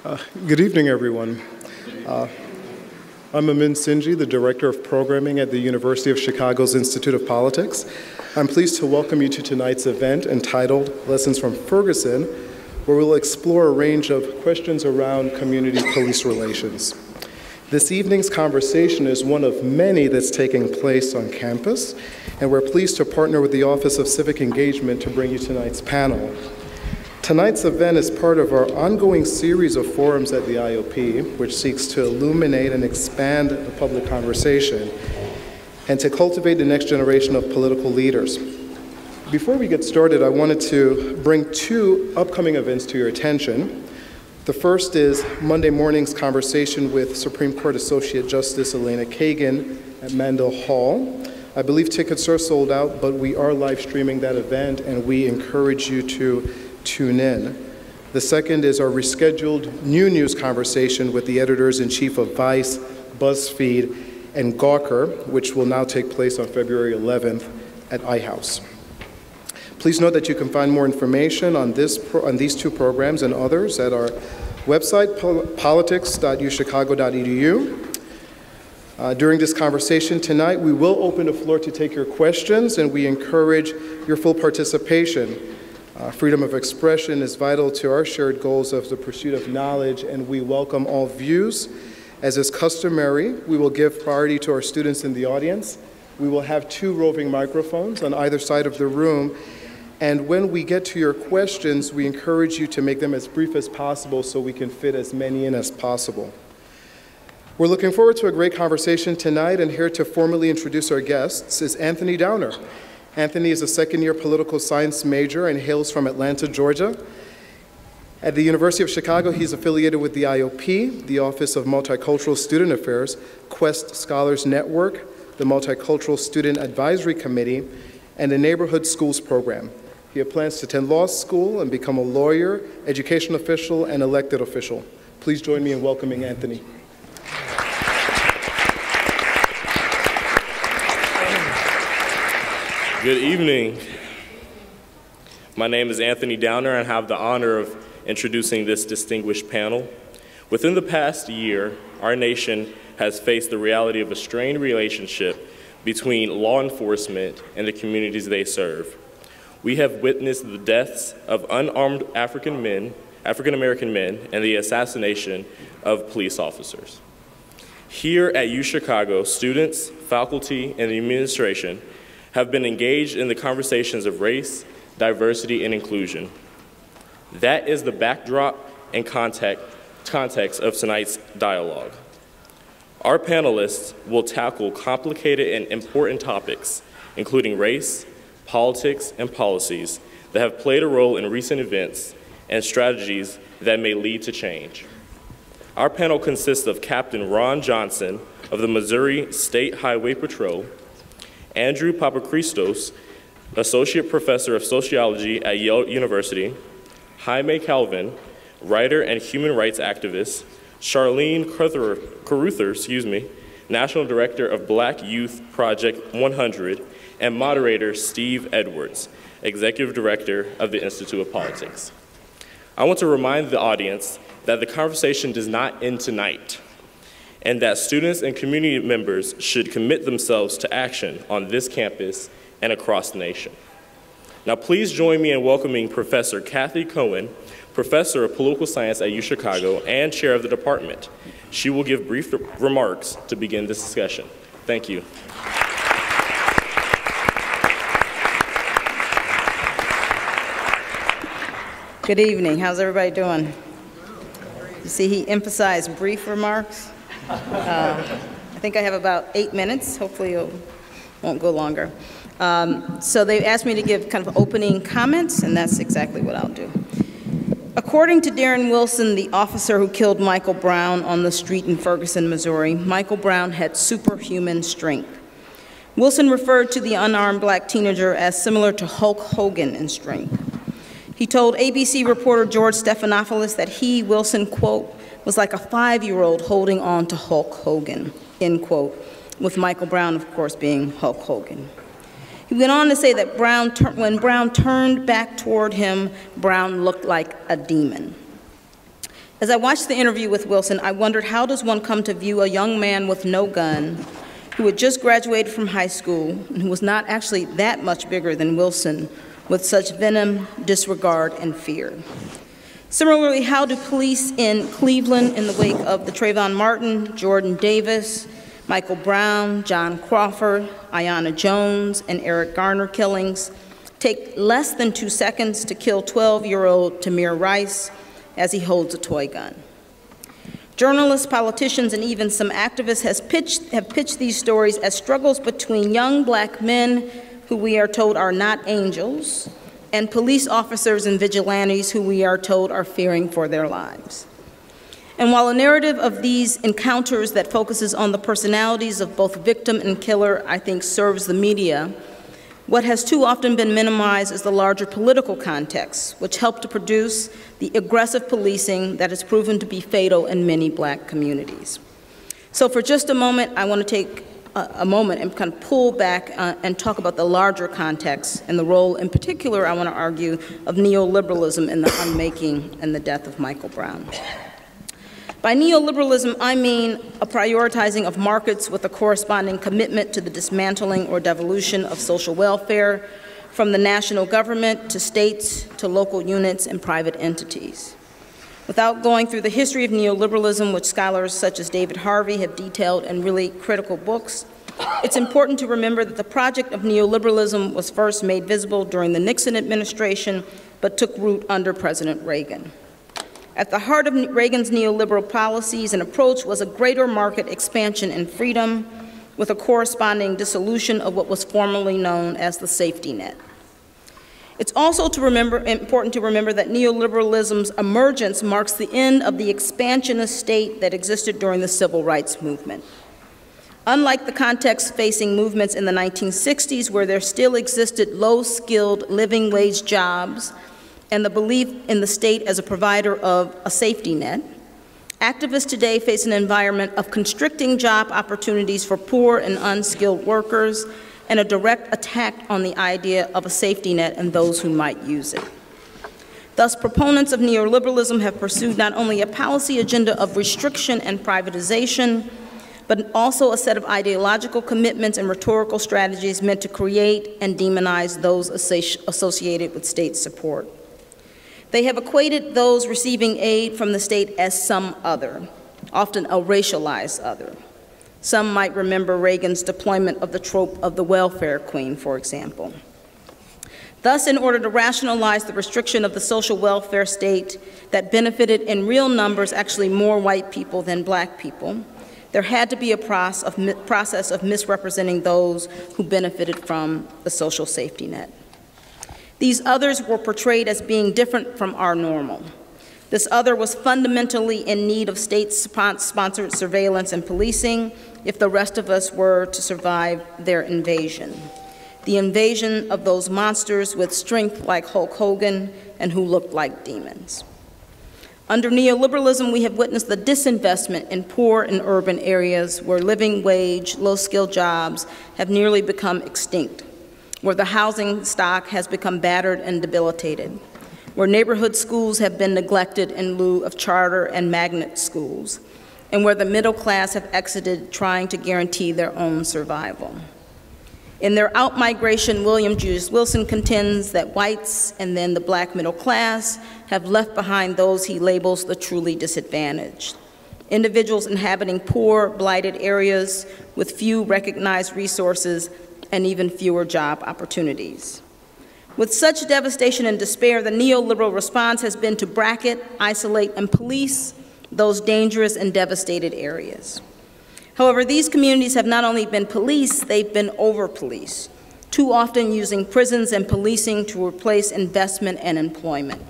Good evening, everyone. I'm Amin, the Director of Programming at the University of Chicago's Institute of Politics. I'm pleased to welcome you to tonight's event entitled Lessons from Ferguson, where we'll explore a range of questions around community-police relations. This evening's conversation is one of many that's taking place on campus, and we're pleased to partner with the Office of Civic Engagement to bring you tonight's panel. Tonight's event is part of our ongoing series of forums at the IOP, which seeks to illuminate and expand the public conversation and to cultivate the next generation of political leaders. Before we get started, I wanted to bring two upcoming events to your attention. The first is Monday morning's conversation with Supreme Court Associate Justice Elena Kagan at Mandel Hall. I believe tickets are sold out, but we are live streaming that event, and we encourage you to tune in. The second is our rescheduled new news conversation with the editors-in-chief of Vice, BuzzFeed, and Gawker, which will now take place on February 11th at iHouse. Please note that you can find more information on these two programs and others at our website, politics.uchicago.edu. During this conversation tonight, we will open the floor to take your questions, and we encourage your full participation. Freedom of expression is vital to our shared goals of the pursuit of knowledge, and we welcome all views. As is customary, we will give priority to our students in the audience. We will have two roving microphones on either side of the room, and when we get to your questions, we encourage you to make them as brief as possible so we can fit as many in as possible. We're looking forward to a great conversation tonight, and here to formally introduce our guests is Anthony Downer. Anthony is a second-year political science major and hails from Atlanta, Georgia. At the University of Chicago, he's affiliated with the IOP, the Office of Multicultural Student Affairs, Quest Scholars Network, the Multicultural Student Advisory Committee, and the Neighborhood Schools Program. He has plans to attend law school and become a lawyer, education official, and elected official. Please join me in welcoming Anthony. Good evening. My name is Anthony Downer, and I have the honor of introducing this distinguished panel. Within the past year, our nation has faced the reality of a strained relationship between law enforcement and the communities they serve. We have witnessed the deaths of unarmed African American men, and the assassination of police officers. Here at UChicago, students, faculty, and the administration have been engaged in the conversations of race, diversity, and inclusion. That is the backdrop and context of tonight's dialogue. Our panelists will tackle complicated and important topics, including race, politics, and policies that have played a role in recent events and strategies that may lead to change. Our panel consists of Captain Ron Johnson of the Missouri State Highway Patrol, Andrew Papachristos, Associate Professor of Sociology at Yale University, Jaime Calvin, writer and human rights activist, Charlene Carruthers, National Director of Black Youth Project 100, and moderator Steve Edwards, Executive Director of the Institute of Politics. I want to remind the audience that the conversation does not end tonight, and that students and community members should commit themselves to action on this campus and across the nation. Now please join me in welcoming Professor Kathy Cohen, Professor of Political Science at UChicago and Chair of the Department. She will give brief remarks to begin this discussion. Thank you. Good evening. How's everybody doing? You see, he emphasized brief remarks. I think I have about 8 minutes. Hopefully it won't go longer. So they asked me to give kind of opening comments, and that's exactly what I'll do. According to Darren Wilson, the officer who killed Michael Brown on the street in Ferguson, Missouri, Michael Brown had superhuman strength. Wilson referred to the unarmed black teenager as similar to Hulk Hogan in strength. He told ABC reporter George Stephanopoulos that he, Wilson, quote, was like a 5-year-old holding on to Hulk Hogan, end quote, with Michael Brown, of course, being Hulk Hogan. He went on to say that when Brown turned back toward him, Brown looked like a demon. As I watched the interview with Wilson, I wondered, how does one come to view a young man with no gun, who had just graduated from high school, and who was not actually that much bigger than Wilson, with such venom, disregard, and fear? Similarly, how do police in Cleveland, in the wake of the Trayvon Martin, Jordan Davis, Michael Brown, John Crawford, Ayanna Jones, and Eric Garner killings, take less than 2 seconds to kill 12-year-old Tamir Rice as he holds a toy gun? Journalists, politicians, and even some activists have pitched these stories as struggles between young black men who we are told are not angels, and police officers and vigilantes who we are told are fearing for their lives. And while a narrative of these encounters that focuses on the personalities of both victim and killer, I think, serves the media, what has too often been minimized is the larger political context, which helped to produce the aggressive policing that has proven to be fatal in many black communities. So for just a moment, I want to take a moment and kind of pull back and talk about the larger context and the role, in particular, I want to argue, of neoliberalism in the unmaking and the death of Michael Brown. By neoliberalism, I mean a prioritizing of markets with a corresponding commitment to the dismantling or devolution of social welfare from the national government to states to local units and private entities. Without going through the history of neoliberalism, which scholars such as David Harvey have detailed in really critical books, it's important to remember that the project of neoliberalism was first made visible during the Nixon administration, but took root under President Reagan. At the heart of Reagan's neoliberal policies and approach was a greater market expansion and freedom, with a corresponding dissolution of what was formerly known as the safety net. It's also important to remember that neoliberalism's emergence marks the end of the expansionist state that existed during the civil rights movement. Unlike the context facing movements in the 1960s, where there still existed low-skilled living wage jobs and the belief in the state as a provider of a safety net, activists today face an environment of constricting job opportunities for poor and unskilled workers and a direct attack on the idea of a safety net and those who might use it. Thus, proponents of neoliberalism have pursued not only a policy agenda of restriction and privatization, but also a set of ideological commitments and rhetorical strategies meant to create and demonize those associated with state support. They have equated those receiving aid from the state as some other, often a racialized other. Some might remember Reagan's deployment of the trope of the welfare queen, for example. Thus, in order to rationalize the restriction of the social welfare state that benefited in real numbers actually more white people than black people, there had to be a process of misrepresenting those who benefited from the social safety net. These others were portrayed as being different from our normal. This other was fundamentally in need of state-sponsored surveillance and policing if the rest of us were to survive their invasion. The invasion of those monsters with strength like Hulk Hogan and who looked like demons. Under neoliberalism, we have witnessed the disinvestment in poor and urban areas where living wage, low-skilled jobs have nearly become extinct, where the housing stock has become battered and debilitated, where neighborhood schools have been neglected in lieu of charter and magnet schools, and where the middle class have exited trying to guarantee their own survival. In their outmigration, William Jewett Wilson contends that whites and then the black middle class have left behind those he labels the truly disadvantaged, individuals inhabiting poor, blighted areas with few recognized resources and even fewer job opportunities. With such devastation and despair, the neoliberal response has been to bracket, isolate, and police those dangerous and devastated areas. However, these communities have not only been policed, they've been over-policed, too often using prisons and policing to replace investment and employment.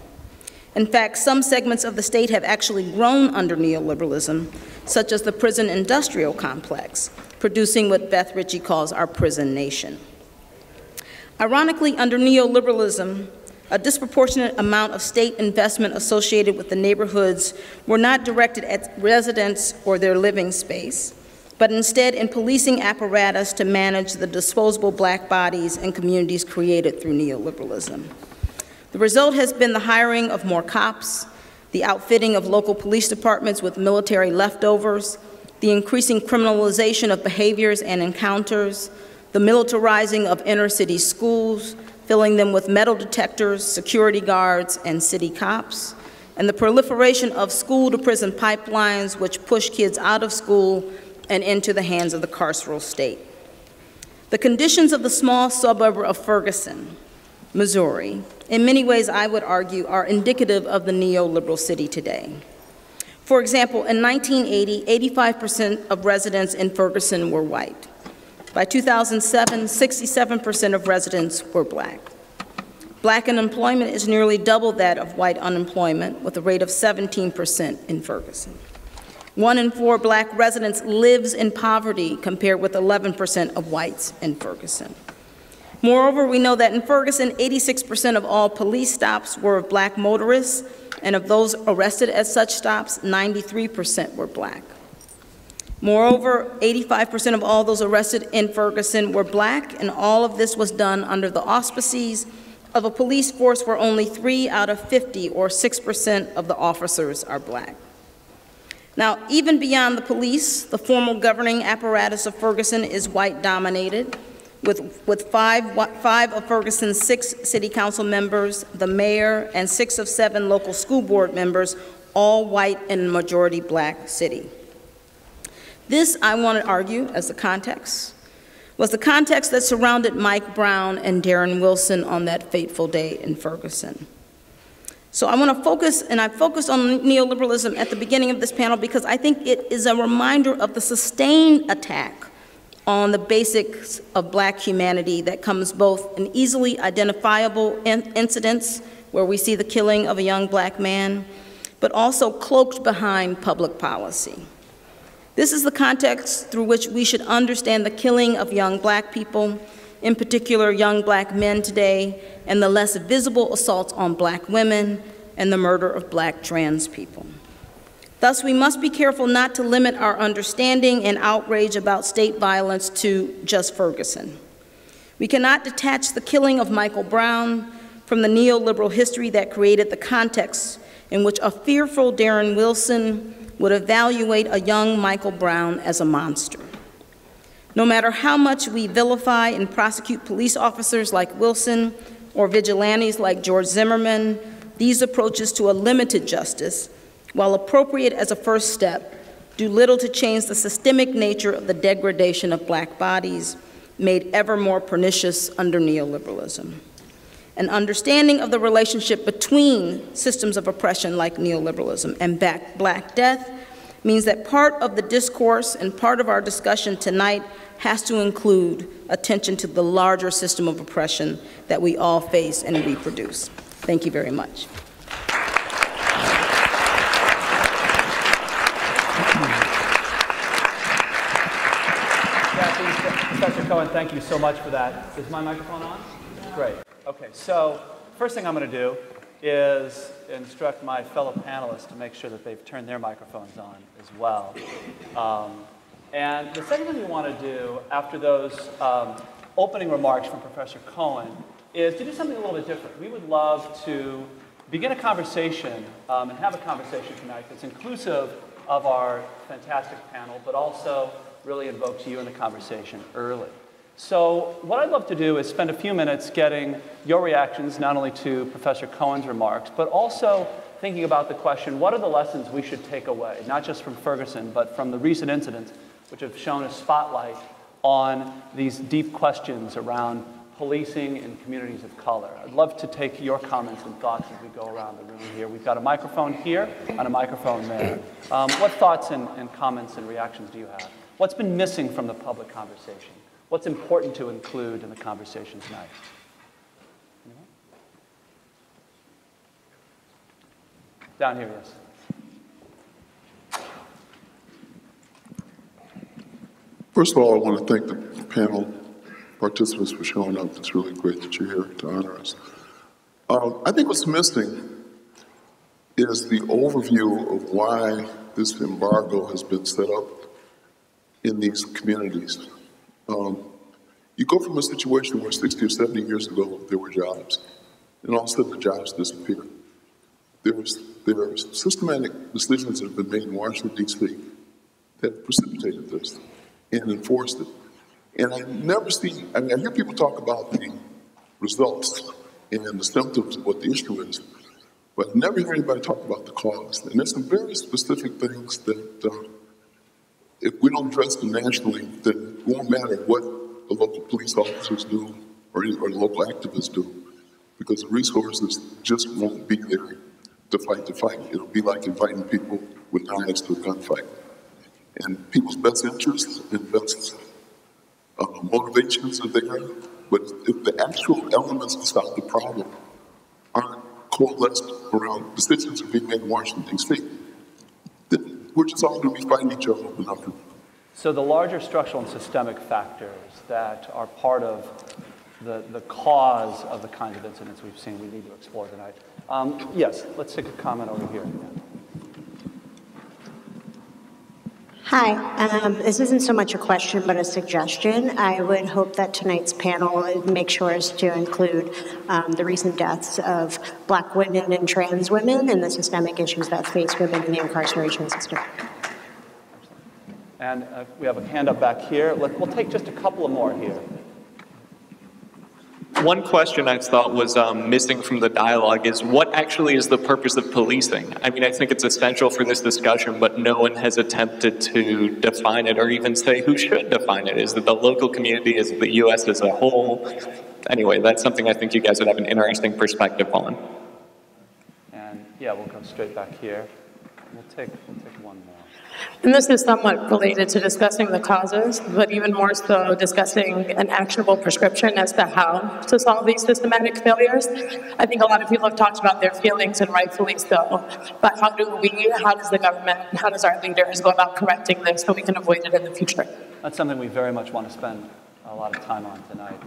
In fact, some segments of the state have actually grown under neoliberalism, such as the prison industrial complex, producing what Beth Ritchie calls our prison nation. Ironically, under neoliberalism, a disproportionate amount of state investment associated with the neighborhoods were not directed at residents or their living space, but instead in policing apparatus to manage the disposable black bodies and communities created through neoliberalism. The result has been the hiring of more cops, the outfitting of local police departments with military leftovers, the increasing criminalization of behaviors and encounters, the militarizing of inner city schools, filling them with metal detectors, security guards, and city cops, and the proliferation of school-to-prison pipelines which push kids out of school and into the hands of the carceral state. The conditions of the small suburb of Ferguson, Missouri, in many ways, I would argue, are indicative of the neoliberal city today. For example, in 1980, 85% of residents in Ferguson were white. By 2007, 67% of residents were black. Black unemployment is nearly double that of white unemployment, with a rate of 17% in Ferguson. 1 in 4 black residents lives in poverty, compared with 11% of whites in Ferguson. Moreover, we know that in Ferguson, 86% of all police stops were of black motorists, and of those arrested at such stops, 93% were black. Moreover, 85% of all those arrested in Ferguson were black, and all of this was done under the auspices of a police force where only 3 out of 50, or 6% of the officers are black. Now, even beyond the police, the formal governing apparatus of Ferguson is white-dominated, with five of Ferguson's 6 city council members, the mayor, and 6 of 7 local school board members, all white in a majority black city. This, I want to argue, as the context, was the context that surrounded Mike Brown and Darren Wilson on that fateful day in Ferguson. So I want to focus, and I focused on neoliberalism at the beginning of this panel because I think it is a reminder of the sustained attack on the basics of black humanity that comes both in easily identifiable incidents where we see the killing of a young black man, but also cloaked behind public policy. This is the context through which we should understand the killing of young black people, in particular young black men today, and the less visible assaults on black women and the murder of black trans people. Thus, we must be careful not to limit our understanding and outrage about state violence to just Ferguson. We cannot detach the killing of Michael Brown from the neoliberal history that created the context in which a fearful Darren Wilson would evaluate a young Michael Brown as a monster. No matter how much we vilify and prosecute police officers like Wilson or vigilantes like George Zimmerman, these approaches to a limited justice, while appropriate as a first step, do little to change the systemic nature of the degradation of black bodies, made ever more pernicious under neoliberalism. An understanding of the relationship between systems of oppression like neoliberalism and Black death means that part of the discourse and part of our discussion tonight has to include attention to the larger system of oppression that we all face and reproduce. Thank you very much. Professor Cohen, thank you so much for that. Is my microphone on? Great. Okay, so first thing I'm going to do is instruct my fellow panelists to make sure that they've turned their microphones on as well. And the second thing we want to do after those opening remarks from Professor Cohen is to do something a little bit different. We would love to begin a conversation and have a conversation tonight that's inclusive of our fantastic panel, but also really invokes you in the conversation early. So what I'd love to do is spend a few minutes getting your reactions not only to Professor Cohen's remarks, but also thinking about the question, what are the lessons we should take away, not just from Ferguson, but from the recent incidents which have shown a spotlight on these deep questions around policing in communities of color. I'd love to take your comments and thoughts as we go around the room here. We've got a microphone here and a microphone there. What thoughts and comments and reactions do you have? What's been missing from the public conversation? What's important to include in the conversation tonight? Anyone? Down here, yes. First of all, I want to thank the panel participants for showing up. It's really great that you're here to honor us. I think what's missing is the overview of why this embargo has been set up in these communities. You go from a situation where 60 or 70 years ago there were jobs, and all of a sudden the jobs disappear. there are systematic decisions that have been made in Washington, D.C. that precipitated this and enforced it. And I never see, I mean, I hear people talk about the results and the symptoms of what the issue is, but I never hear anybody talk about the cause. And there's some very specific things that if we don't address them nationally, then it won't matter what the local police officers do or the local activists do, because the resources just won't be there to fight the fight. It'll be like inviting people with knives to a gunfight. And people's best interests and best motivations are there, but if the actual elements to stop the problem aren't coalesced around decisions that are being made in Washington, D.C., then we're just all going to be fighting each other over nothing. So the larger structural and systemic factors that are part of the cause of the kinds of incidents we've seen, we need to explore tonight. Yes, let's take a comment over here. Hi, this isn't so much a question, but a suggestion. I would hope that tonight's panel makes sure to include the recent deaths of Black women and trans women and the systemic issues that face women in the incarceration system. And we have a hand up back here. We'll take just a couple of more here. One question I thought was missing from the dialogue is what actually is the purpose of policing? I mean, I think it's essential for this discussion, but no one has attempted to define it or even say who should define it. Is it the local community? Is it the U.S. as a whole? Anyway, that's something I think you guys would have an interesting perspective on. And yeah, we'll go straight back here. We'll take one more. And this is somewhat related to discussing the causes, but even more so discussing an actionable prescription as to how to solve these systematic failures. I think a lot of people have talked about their feelings, and rightfully so, but how does the government, how does our leaders go about correcting this so we can avoid it in the future? That's something we very much want to spend a lot of time on tonight.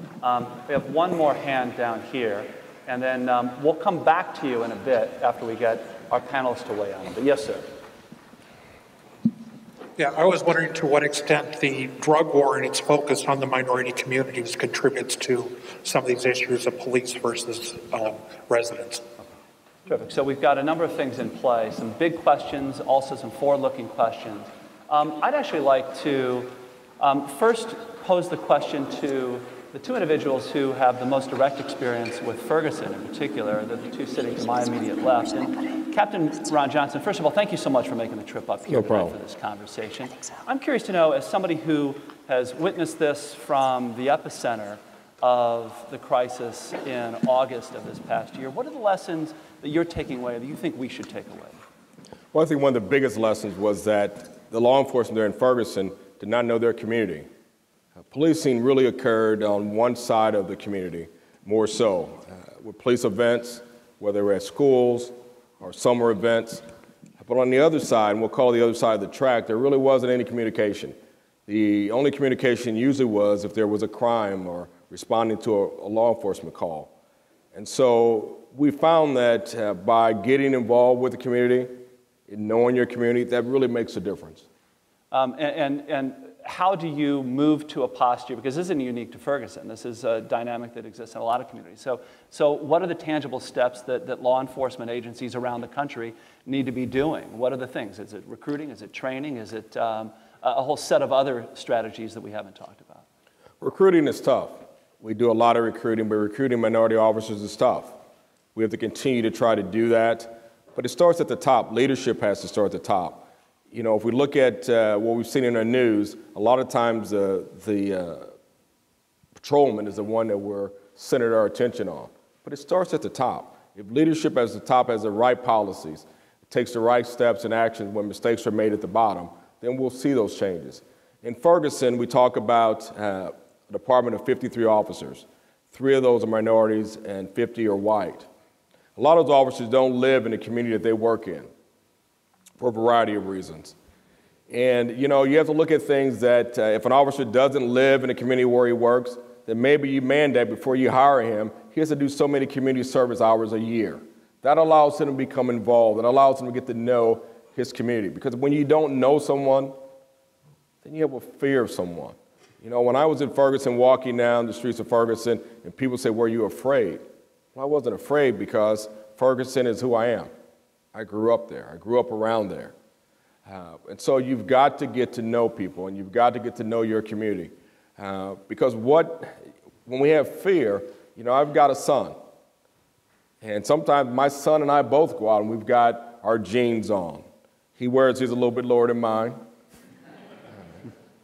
We have one more hand down here, and then we'll come back to you in a bit after we get our panelists to weigh on it. But yes, sir. Yeah, I was wondering to what extent the drug war and its focus on the minority communities contributes to some of these issues of police versus residents. Terrific. So we've got a number of things in play, some big questions, also some forward-looking questions. I'd actually like to first pose the question to the two individuals who have the most direct experience with Ferguson in particular, the two sitting to my immediate left. And Captain Ron Johnson, first of all, thank you so much for making the trip up here tonight for this conversation. I'm curious to know, as somebody who has witnessed this from the epicenter of the crisis in August of this past year, what are the lessons that you're taking away, that you think we should take away? Well, I think one of the biggest lessons was that the law enforcement there in Ferguson did not know their community. Policing really occurred on one side of the community, more so, with police events, whether they were at schools or summer events. But on the other side, and we'll call the other side of the track, there really wasn't any communication. The only communication usually was if there was a crime or responding to a law enforcement call. And so we found that by getting involved with the community, and knowing your community, that really makes a difference. And how do you move to a posture, because this isn't unique to Ferguson, this is a dynamic that exists in a lot of communities. So what are the tangible steps that law enforcement agencies around the country need to be doing? What are the things? Is it recruiting? Is it training? Is it a whole set of other strategies that we haven't talked about? Recruiting is tough. We do a lot of recruiting, but recruiting minority officers is tough. We have to continue to try to do that, but it starts at the top. Leadership has to start at the top. You know, if we look at what we've seen in our news, a lot of times the patrolman is the one that we're centered our attention on. But it starts at the top. If leadership at the top has the right policies, takes the right steps and actions when mistakes are made at the bottom, then we'll see those changes. In Ferguson, we talk about a department of 53 officers. 3 of those are minorities and 50 are white. A lot of those officers don't live in the community that they work in, for a variety of reasons. And, you know, you have to look at things that if an officer doesn't live in the community where he works, then maybe you mandate before you hire him, he has to do so many community service hours a year. That allows him to become involved. It allows him to get to know his community. Because when you don't know someone, then you have a fear of someone. You know, when I was in Ferguson, walking down the streets of Ferguson, and people say, "Were you afraid?" Well, I wasn't afraid because Ferguson is who I am. I grew up there. I grew up around there. And so you've got to get to know people, and you've got to get to know your community. Because when we have fear, I've got a son. And sometimes my son and I both go out and we've got our jeans on. He wears his a little bit lower than mine.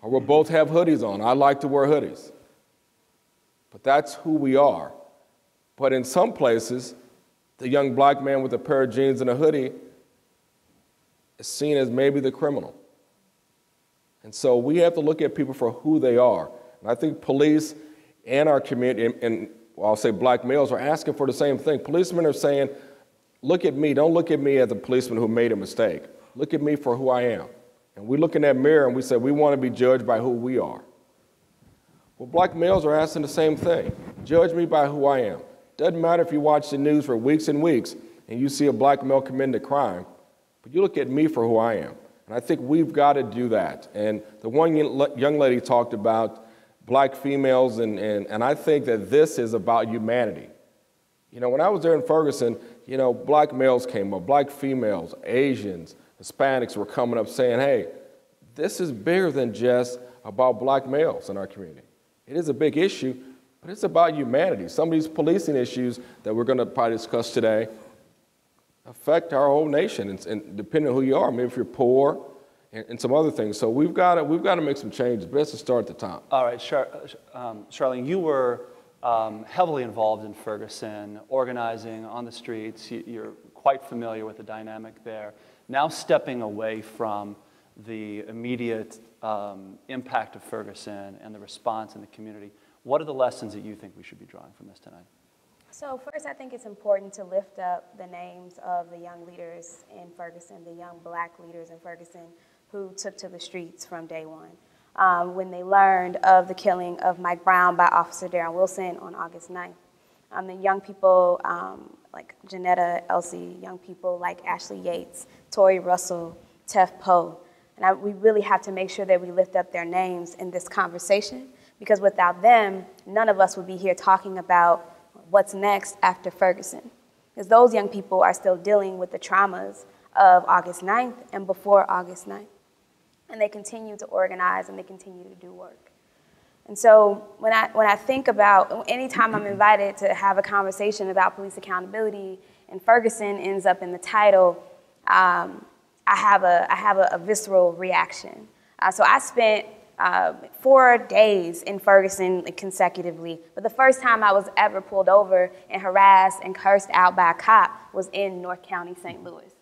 Or we'll both have hoodies on. I like to wear hoodies. But that's who we are. But in some places, the young black man with a pair of jeans and a hoodie is seen as maybe the criminal. And so we have to look at people for who they are. And I think police and our community, and I'll say black males, are asking for the same thing. Policemen are saying, look at me. Don't look at me as a policeman who made a mistake. Look at me for who I am. And we look in that mirror and we say, we want to be judged by who we are. Well, black males are asking the same thing. Judge me by who I am. Doesn't matter if you watch the news for weeks and weeks and you see a black male commit a crime, but you look at me for who I am. And I think we've got to do that. And the one young lady talked about black females, and I think that this is about humanity. When I was there in Ferguson, black males came up, black females, Asians, Hispanics were coming up saying, hey, this is bigger than just about black males in our community. It is a big issue, but it's about humanity. Some of these policing issues that we're going to probably discuss today affect our whole nation, and depending on who you are, maybe if you're poor, and some other things. So we've got to make some changes, but let's just start at the top. All right, Charlene, you were heavily involved in Ferguson, organizing on the streets. You're quite familiar with the dynamic there. Now stepping away from the immediate impact of Ferguson and the response in the community, what are the lessons that you think we should be drawing from this tonight? So first, I think it's important to lift up the names of the young leaders in Ferguson, the young black leaders in Ferguson who took to the streets from day one. When they learned of the killing of Mike Brown by Officer Darren Wilson on August 9th. The young people like Janetta Elsie, young people like Ashley Yates, Tori Russell, Tef Poe. And we really have to make sure that we lift up their names in this conversation, because without them, none of us would be here talking about what's next after Ferguson. Because those young people are still dealing with the traumas of August 9th and before August 9th. And they continue to organize and they continue to do work. And so when I think about, anytime I'm invited to have a conversation about police accountability and Ferguson ends up in the title, I have a visceral reaction. So I spent 4 days in Ferguson consecutively, but the first time I was ever pulled over and harassed and cursed out by a cop was in North County, St. Louis,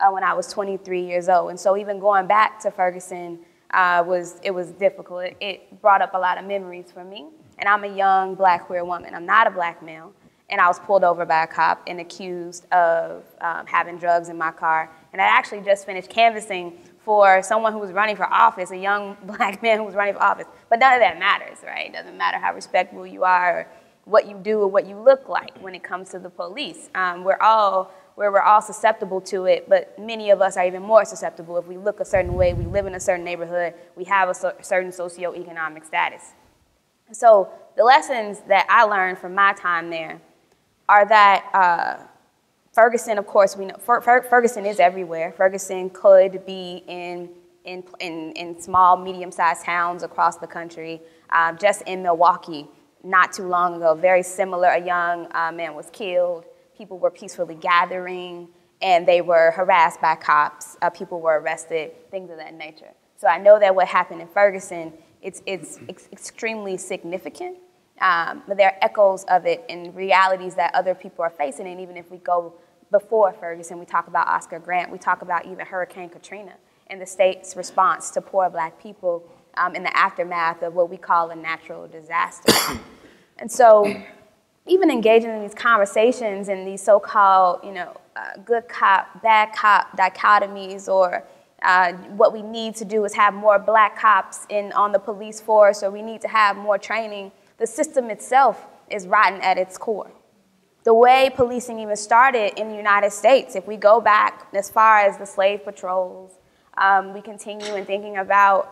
when I was 23 years old. And so even going back to Ferguson was difficult. It brought up a lot of memories for me. And I'm a young black queer woman. I'm not a black male. And I was pulled over by a cop and accused of having drugs in my car. And I actually just finished canvassing for someone who was running for office, a young black man who was running for office. But none of that matters, right? It doesn't matter how respectable you are or what you do or what you look like when it comes to the police. We're all susceptible to it, but many of us are even more susceptible. If we look a certain way, we live in a certain neighborhood, we have a certain socioeconomic status. So the lessons that I learned from my time there are that Ferguson, of course, we know Ferguson is everywhere. Ferguson could be in small, medium-sized towns across the country. Just in Milwaukee, not too long ago, very similar, a young man was killed. People were peacefully gathering, and they were harassed by cops. People were arrested, things of that nature. So I know that what happened in Ferguson, it's extremely significant. But there are echoes of it in realities that other people are facing. And even if we go before Ferguson, we talk about Oscar Grant, we talk about even Hurricane Katrina and the state's response to poor black people in the aftermath of what we call a natural disaster. And so even engaging in these conversations and these so-called, good cop, bad cop dichotomies, or what we need to do is have more black cops on the police force, or we need to have more training. The system itself is rotten at its core. The way policing even started in the United States, if we go back as far as the slave patrols, we continue in thinking about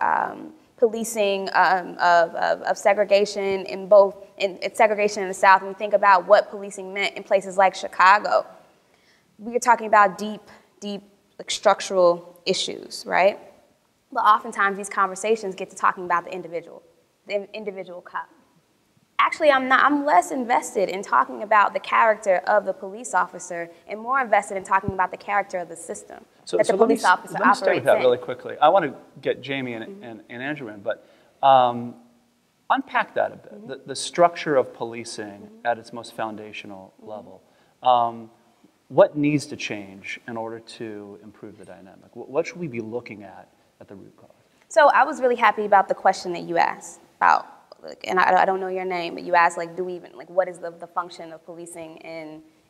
policing of segregation segregation in the South, and we think about what policing meant in places like Chicago. We are talking about deep deep like, structural issues, right? But oftentimes these conversations get to talking about the individual cop. Actually, I'm less invested in talking about the character of the police officer and more invested in talking about the character of the system that the police officer operates in. Let me start with that really quickly. I want to get Jamie and Andrew in, but unpack that a bit, the structure of policing at its most foundational level. What needs to change in order to improve the dynamic? What should we be looking at the root cause? So I was really happy about the question that you asked about, and I don't know your name, but you asked, like, do we even, like, what is the function of policing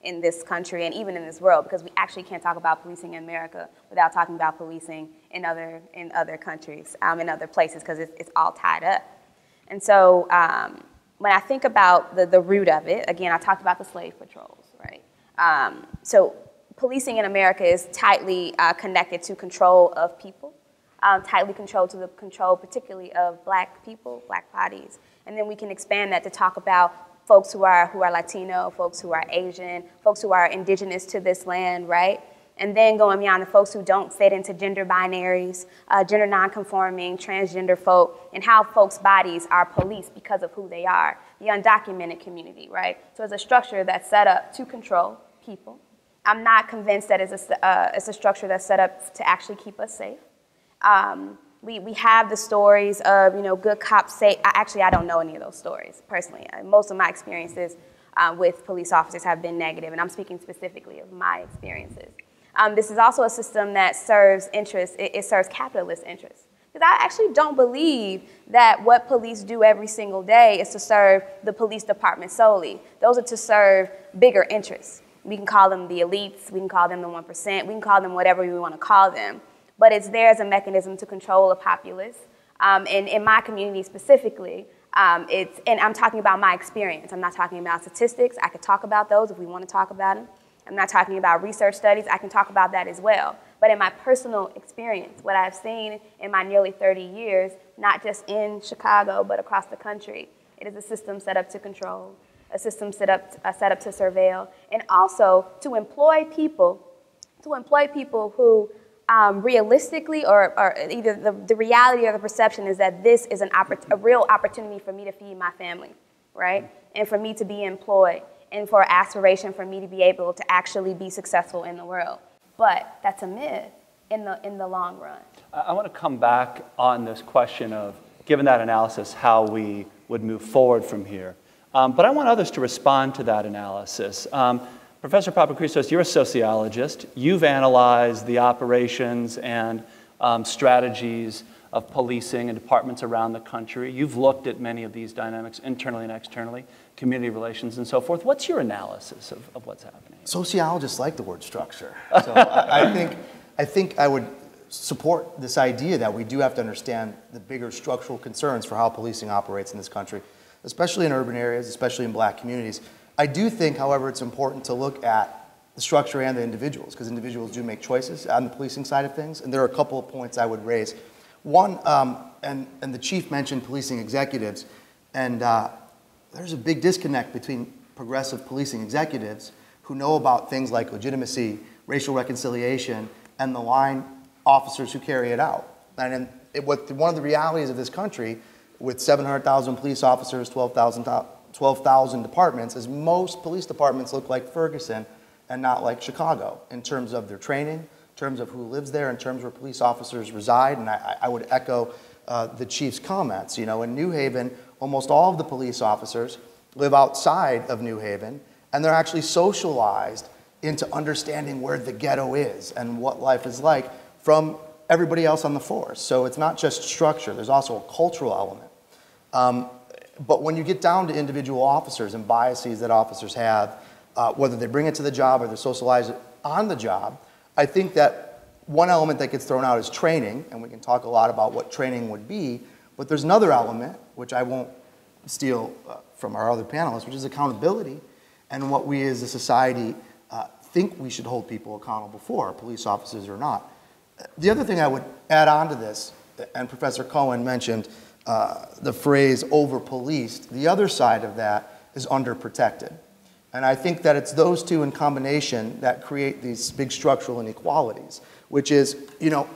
in this country and even in this world? Because we actually can't talk about policing in America without talking about policing in other countries, in other places, because it's all tied up. And so when I think about the root of it, again, I talked about the slave patrols, right? So policing in America is tightly connected to control of people. Tightly controlled to the control particularly of black people, black bodies. And then we can expand that to talk about folks who are Latino, folks who are Asian, folks who are indigenous to this land, right? And then going beyond the folks who don't fit into gender binaries, gender nonconforming, transgender folk, and how folks' bodies are policed because of who they are, the undocumented community, right? So it's a structure that's set up to control people. I'm not convinced that it's a structure that's set up to actually keep us safe. We have the stories of, good cops say, actually, I don't know any of those stories, personally. Most of my experiences with police officers have been negative, and I'm speaking specifically of my experiences. This is also a system that serves interests, it serves capitalist interests. Because I actually don't believe that what police do every single day is to serve the police department solely. Those are to serve bigger interests. We can call them the elites, we can call them the 1%, we can call them whatever we want to call them. But it's there as a mechanism to control a populace. And in my community specifically, and I'm talking about my experience. I'm not talking about statistics. I could talk about those if we want to talk about them. I'm not talking about research studies. I can talk about that as well. But in my personal experience, what I've seen in my nearly 30 years, not just in Chicago, but across the country, it is a system set up to control, a system set up to surveil, and also to employ people who realistically, or either the reality or the perception is that this is a real opportunity for me to feed my family, right? And for me to be employed, and for aspiration for me to be able to actually be successful in the world. But that's a myth in the long run. I want to come back on this question of, given that analysis, how we would move forward from here. But I want others to respond to that analysis. Professor Papachristos, you're a sociologist. You've analyzed the operations and strategies of policing and departments around the country. You've looked at many of these dynamics internally and externally, community relations and so forth. What's your analysis of what's happening? Sociologists like the word structure. So I think I would support this idea that we do have to understand the bigger structural concerns for how policing operates in this country, especially in urban areas, especially in black communities. I do think, however, it's important to look at the structure and the individuals, because individuals do make choices on the policing side of things, and there are a couple of points I would raise. One, and the chief mentioned policing executives, and there's a big disconnect between progressive policing executives who know about things like legitimacy, racial reconciliation, and the line officers who carry it out. And one of the realities of this country, with 700,000 police officers, 12,000 departments, is most police departments look like Ferguson and not like Chicago in terms of their training, in terms of who lives there, in terms where police officers reside. And I would echo the chief's comments. In New Haven, almost all of the police officers live outside of New Haven, and they're actually socialized into understanding where the ghetto is and what life is like from everybody else on the force. So it's not just structure, there's also a cultural element. But when you get down to individual officers and biases that officers have, whether they bring it to the job or they socialize it on the job, I think that one element that gets thrown out is training, and we can talk a lot about what training would be, but there's another element, which I won't steal from our other panelists, which is accountability, and what we as a society think we should hold people accountable for, police officers or not. The other thing I would add on to this, and Professor Cohen mentioned the phrase over-policed, the other side of that is underprotected. And I think that it's those two in combination that create these big structural inequalities, which is, you know,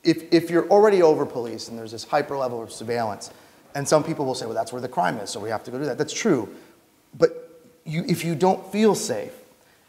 if you're already over-policed and there's this hyper level of surveillance, and some people will say, well, that's where the crime is, so we have to go do that. That's true. But if you don't feel safe,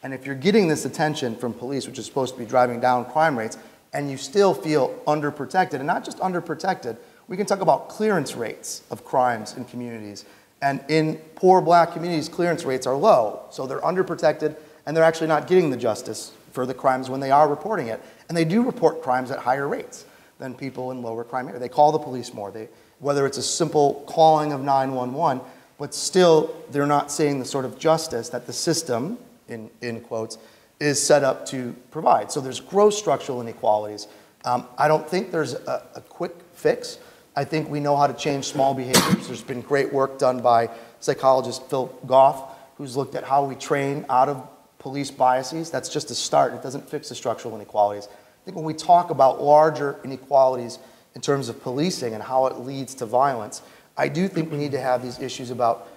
and if you're getting this attention from police, which is supposed to be driving down crime rates, and you still feel underprotected, and not just underprotected, we can talk about clearance rates of crimes in communities. And in poor black communities, clearance rates are low. So they're underprotected, and they're actually not getting the justice for the crimes when they are reporting it. And they do report crimes at higher rates than people in lower crime areas. They call the police more, whether it's a simple calling of 911, but still they're not seeing the sort of justice that the system, in quotes, is set up to provide. So there's gross structural inequalities. I don't think there's a quick fix. I think we know how to change small behaviors. There's been great work done by psychologist Phil Goff, who's looked at how we train out of police biases. That's just a start. It doesn't fix the structural inequalities. I think when we talk about larger inequalities in terms of policing and how it leads to violence, I do think we need to have these issues about,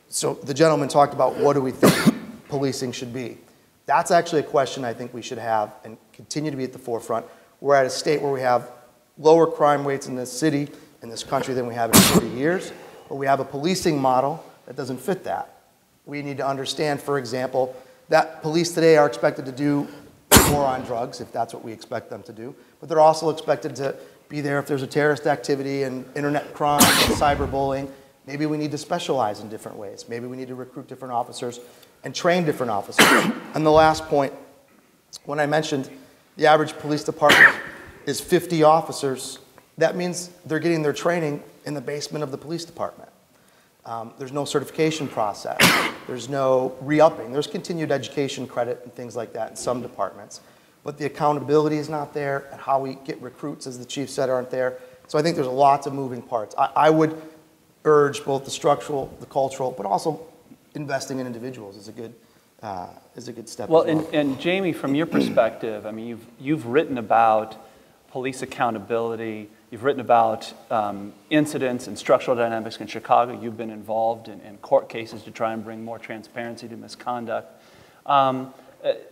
so the gentleman talked about what do we think policing should be. That's actually a question I think we should have and continue to be at the forefront. We're at a state where we have lower crime rates in this city, in this country than we have in 40 years, but we have a policing model that doesn't fit that. We need to understand, for example, that police today are expected to do more on drugs, if that's what we expect them to do, but they're also expected to be there if there's a terrorist activity and internet crime and cyberbullying. Maybe we need to specialize in different ways. Maybe we need to recruit different officers and train different officers. And the last point, when I mentioned the average police department is 50 officers, that means they're getting their training in the basement of the police department. There's no certification process. There's no re-upping. There's continued education credit and things like that in some departments. But the accountability is not there, and how we get recruits, as the chief said, aren't there. So I think there's lots of moving parts. I would urge both the structural, the cultural, but also investing in individuals is a good step. Well, and Jamie, from your perspective, I mean, you've written about police accountability. You've written about incidents and structural dynamics in Chicago. You've been involved in court cases to try and bring more transparency to misconduct.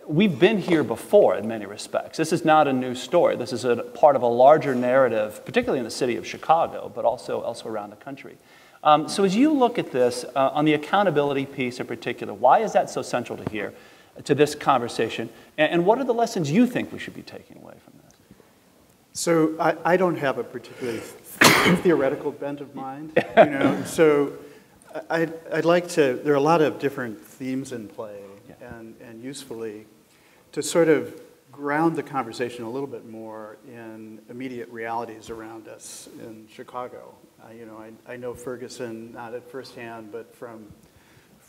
We've been here before in many respects. This is not a new story. This is a part of a larger narrative, particularly in the city of Chicago, but also elsewhere around the country. So as you look at this, on the accountability piece in particular, why is that so central to this conversation? And what are the lessons you think we should be taking away from this? So I don't have a particularly theoretical bent of mind, you know. So I'd like to, there are a lot of different themes in play, and usefully, to sort of ground the conversation a little bit more in immediate realities around us in Chicago. You know, I know Ferguson not at firsthand, but from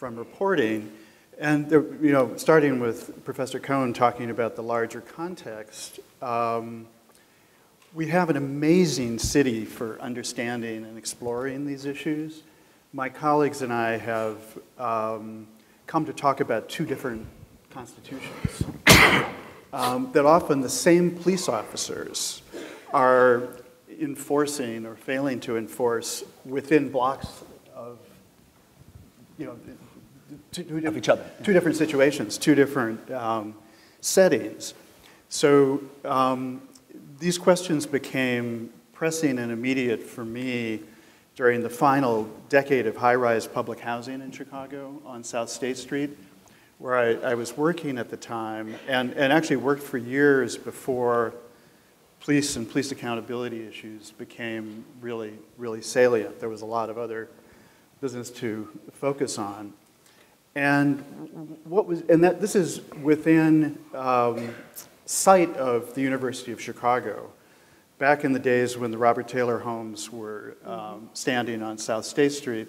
reporting, and there, you know, starting with Professor Cohn talking about the larger context. We have an amazing city for understanding and exploring these issues. My colleagues and I have come to talk about two different constitutions that often the same police officers are enforcing or failing to enforce within blocks of, you know, of each other. Two different situations, two different settings. So these questions became pressing and immediate for me during the final decade of high-rise public housing in Chicago on South State Street, where I was working at the time, and actually worked for years before police and police accountability issues became really, really salient. There was a lot of other business to focus on. And this is within sight of the University of Chicago. Back in the days when the Robert Taylor homes were standing on South State Street,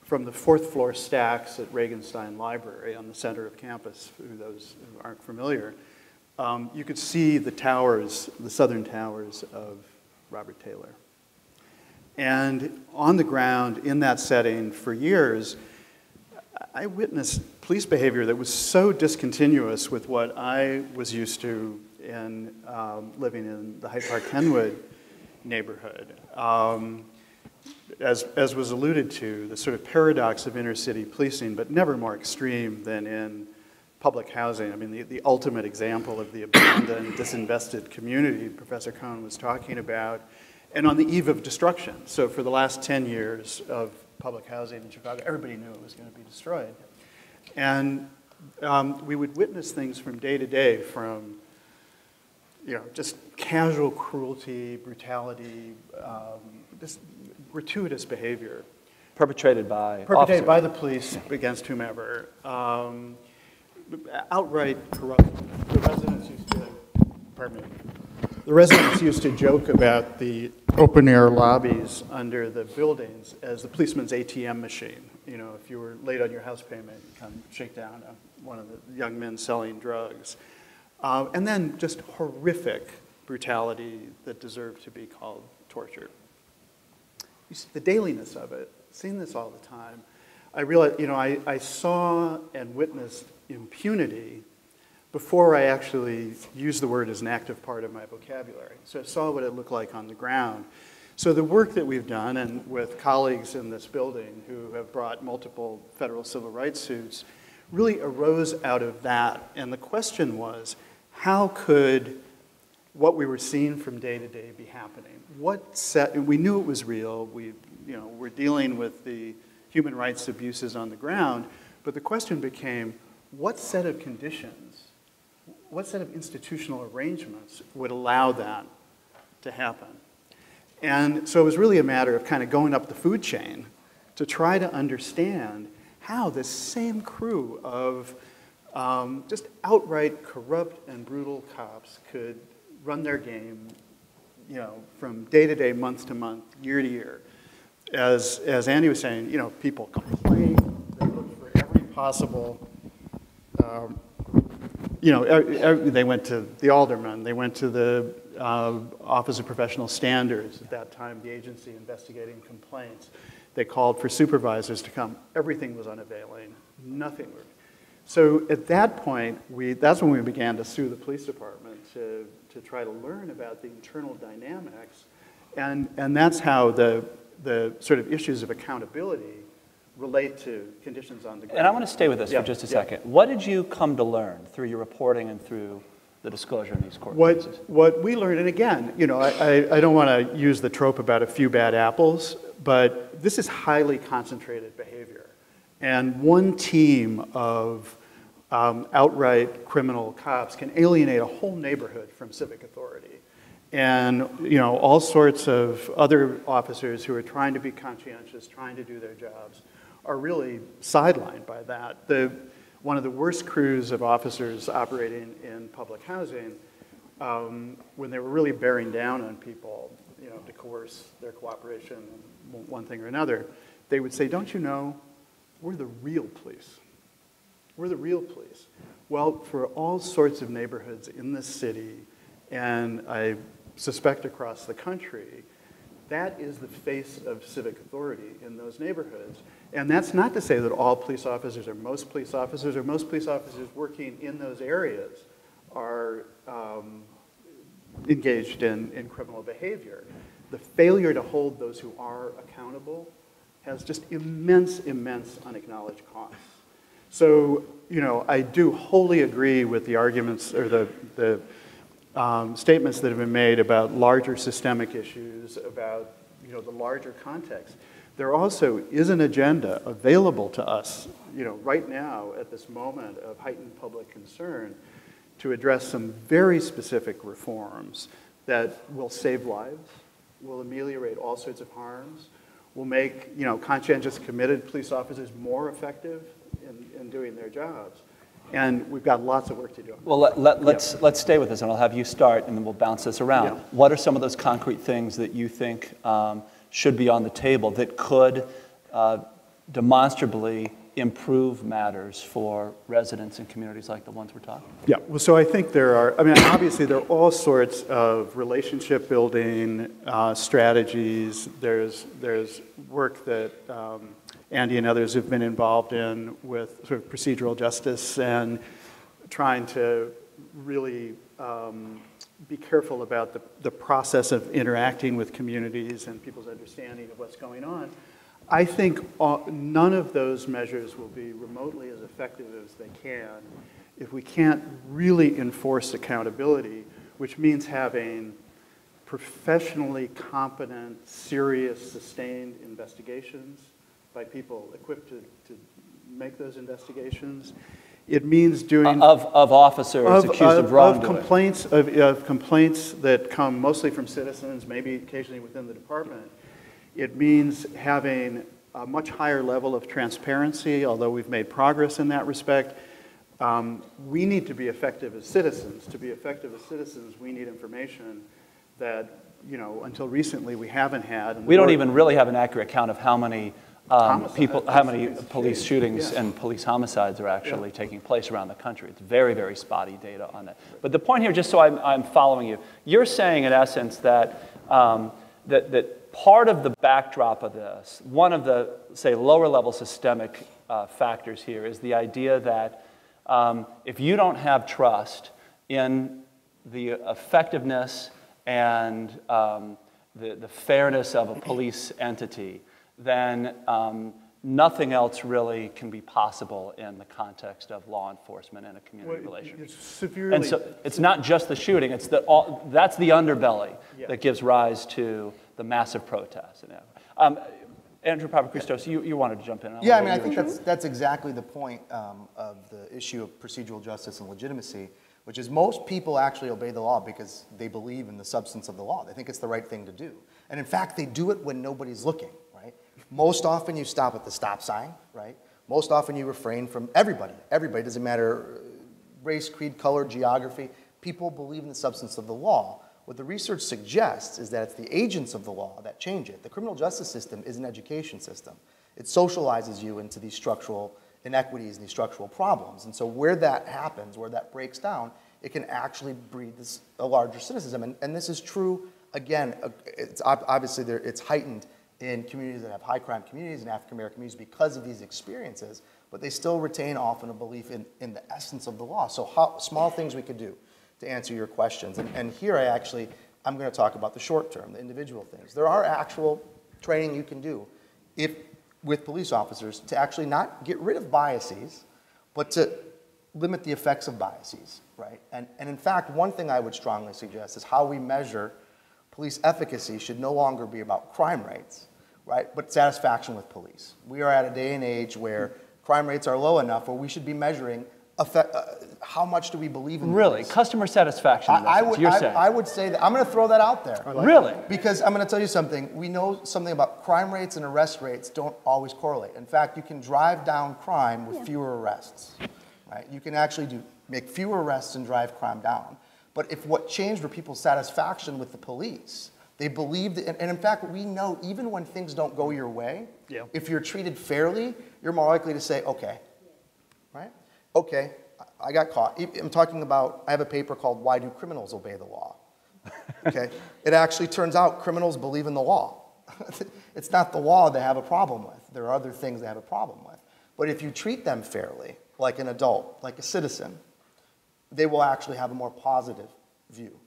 from the fourth floor stacks at Regenstein Library on the center of campus, for those who aren't familiar, you could see the towers, the southern towers of Robert Taylor. And on the ground in that setting for years, I witnessed police behavior that was so discontinuous with what I was used to in living in the Hyde Park Kenwood neighborhood. as was alluded to, the sort of paradox of inner city policing, but never more extreme than in public housing. I mean, the ultimate example of the abandoned, disinvested community Professor Cohn was talking about, and on the eve of destruction. So for the last 10 years of public housing in Chicago, everybody knew it was going to be destroyed. And we would witness things from day to day, from just casual cruelty, brutality, just gratuitous behavior. Perpetrated by the police against whomever. Outright corruption. The residents used to joke about the open-air lobbies under the buildings as the policeman's ATM machine. If you were late on your house payment, you come shake down one of the young men selling drugs. And then just horrific brutality that deserved to be called torture. You see the dailiness of it, seeing this all the time. I realized, I saw and witnessed impunity before I actually used the word as an active part of my vocabulary. So I saw what it looked like on the ground. So the work that we've done, and with colleagues in this building who have brought multiple federal civil rights suits, really arose out of that. And the question was, how could what we were seeing from day to day be happening? We knew it was real. We're dealing with the human rights abuses on the ground, but the question became, what set of conditions, what set of institutional arrangements would allow that to happen? And so it was really a matter of kind of going up the food chain to try to understand how this same crew of just outright corrupt and brutal cops could run their game, from day to day, month to month, year to year. As Andy was saying, people complain, they look for every possible, they went to the alderman, they went to the Office of Professional Standards, at that time the agency investigating complaints. They called for supervisors to come. Everything was unavailing. Nothing worked. So at that point, that's when we began to sue the police department to try to learn about the internal dynamics. And that's how the sort of issues of accountability relate to conditions on the ground. And I want to stay with this for just a second. What did you come to learn through your reporting and through the disclosure in these court cases? What we learned, and again, I don't want to use the trope about a few bad apples, but this is highly concentrated behavior. And one team of outright criminal cops can alienate a whole neighborhood from civic authority. And all sorts of other officers who are trying to be conscientious, trying to do their jobs, are really sidelined by that. One of the worst crews of officers operating in public housing, when they were really bearing down on people, to coerce their cooperation in one thing or another, they would say, "Don't you know, we're the real police. We're the real police." Well, for all sorts of neighborhoods in this city, and I suspect across the country, that is the face of civic authority in those neighborhoods. And that's not to say that all police officers or most police officers working in those areas are engaged in criminal behavior. The failure to hold those who are accountable has just immense, immense unacknowledged costs. So, I do wholly agree with the arguments or the statements that have been made about larger systemic issues, about the larger context. There also is an agenda available to us, right now at this moment of heightened public concern, to address some very specific reforms that will save lives, will ameliorate all sorts of harms, will make conscientious, committed police officers more effective in doing their jobs. And we've got lots of work to do. Well, let's stay with this, and I'll have you start, and then we'll bounce this around. Yeah. What are some of those concrete things that you think should be on the table that could demonstrably improve matters for residents in communities like the ones we're talking about? Yeah, well, so I think there are, obviously there are all sorts of relationship building strategies. There's work that Andy and others have been involved in with sort of procedural justice and trying to really be careful about the process of interacting with communities and people's understanding of what's going on. I think none of those measures will be remotely as effective as they can if we can't really enforce accountability, which means having professionally competent, serious, sustained investigations by people equipped to make those investigations. It means doing of officers accused of wrongdoing. Of complaints that come mostly from citizens, maybe occasionally within the department. It means having a much higher level of transparency, although we've made progress in that respect. We need to be effective as citizens. To be effective as citizens, we need information that, you know, until recently we haven't had. And we don't even really have an accurate count of how many police shootings and police homicides are actually taking place around the country. It's very, very spotty data on that. But the point here, just so I'm following you, you're saying in essence that that part of the backdrop of this, one of the, say, lower level systemic factors here is the idea that if you don't have trust in the effectiveness and the fairness of a police entity, then nothing else really can be possible in the context of law enforcement and a community relationship. It's severely, and so it's not just the shooting, it's that's the underbelly that gives rise to the massive protests. Andrew Papachristos, you wanted to jump in. Yeah, I mean, I think that's exactly the point of the issue of procedural justice and legitimacy, which is most people actually obey the law because they believe in the substance of the law. They think it's the right thing to do. And in fact, they do it when nobody's looking, right? Most often you stop at the stop sign, right? Most often you refrain from everybody. Everybody, doesn't matter race, creed, color, geography. People believe in the substance of the law. What the research suggests is that it's the agents of the law that change it. The criminal justice system is an education system. It socializes you into these structural inequities and these structural problems. And so where that happens, where that breaks down, it can actually breed a larger cynicism. And this is true, again, it's obviously it's heightened in communities that have high crime communities and African American communities because of these experiences, but they still retain often a belief in the essence of the law. So small things we could do to answer your questions. And here I'm going to talk about the short term, the individual things. There are actual training you can do with police officers to actually not get rid of biases, but to limit the effects of biases, right? And in fact, one thing I would strongly suggest is how we measure police efficacy should no longer be about crime rates, right? But satisfaction with police. We are at a day and age where crime rates are low enough where we should be measuring how much do we believe in really? police. Customer satisfaction, I would say that. I'm going to throw that out there. Really? Because I'm going to tell you something. We know something about crime rates and arrest rates don't always correlate. In fact, you can drive down crime with fewer arrests. Right? You can actually make fewer arrests and drive crime down. But if what changed were people's satisfaction with the police, they believed, and in fact, we know even when things don't go your way, if you're treated fairly, you're more likely to say, okay, right? Okay, I got caught. I'm talking about, I have a paper called Why Do Criminals Obey the Law? Okay, it actually turns out criminals believe in the law. It's not the law they have a problem with. There are other things they have a problem with. But if you treat them fairly, like an adult, like a citizen, they will actually have a more positive view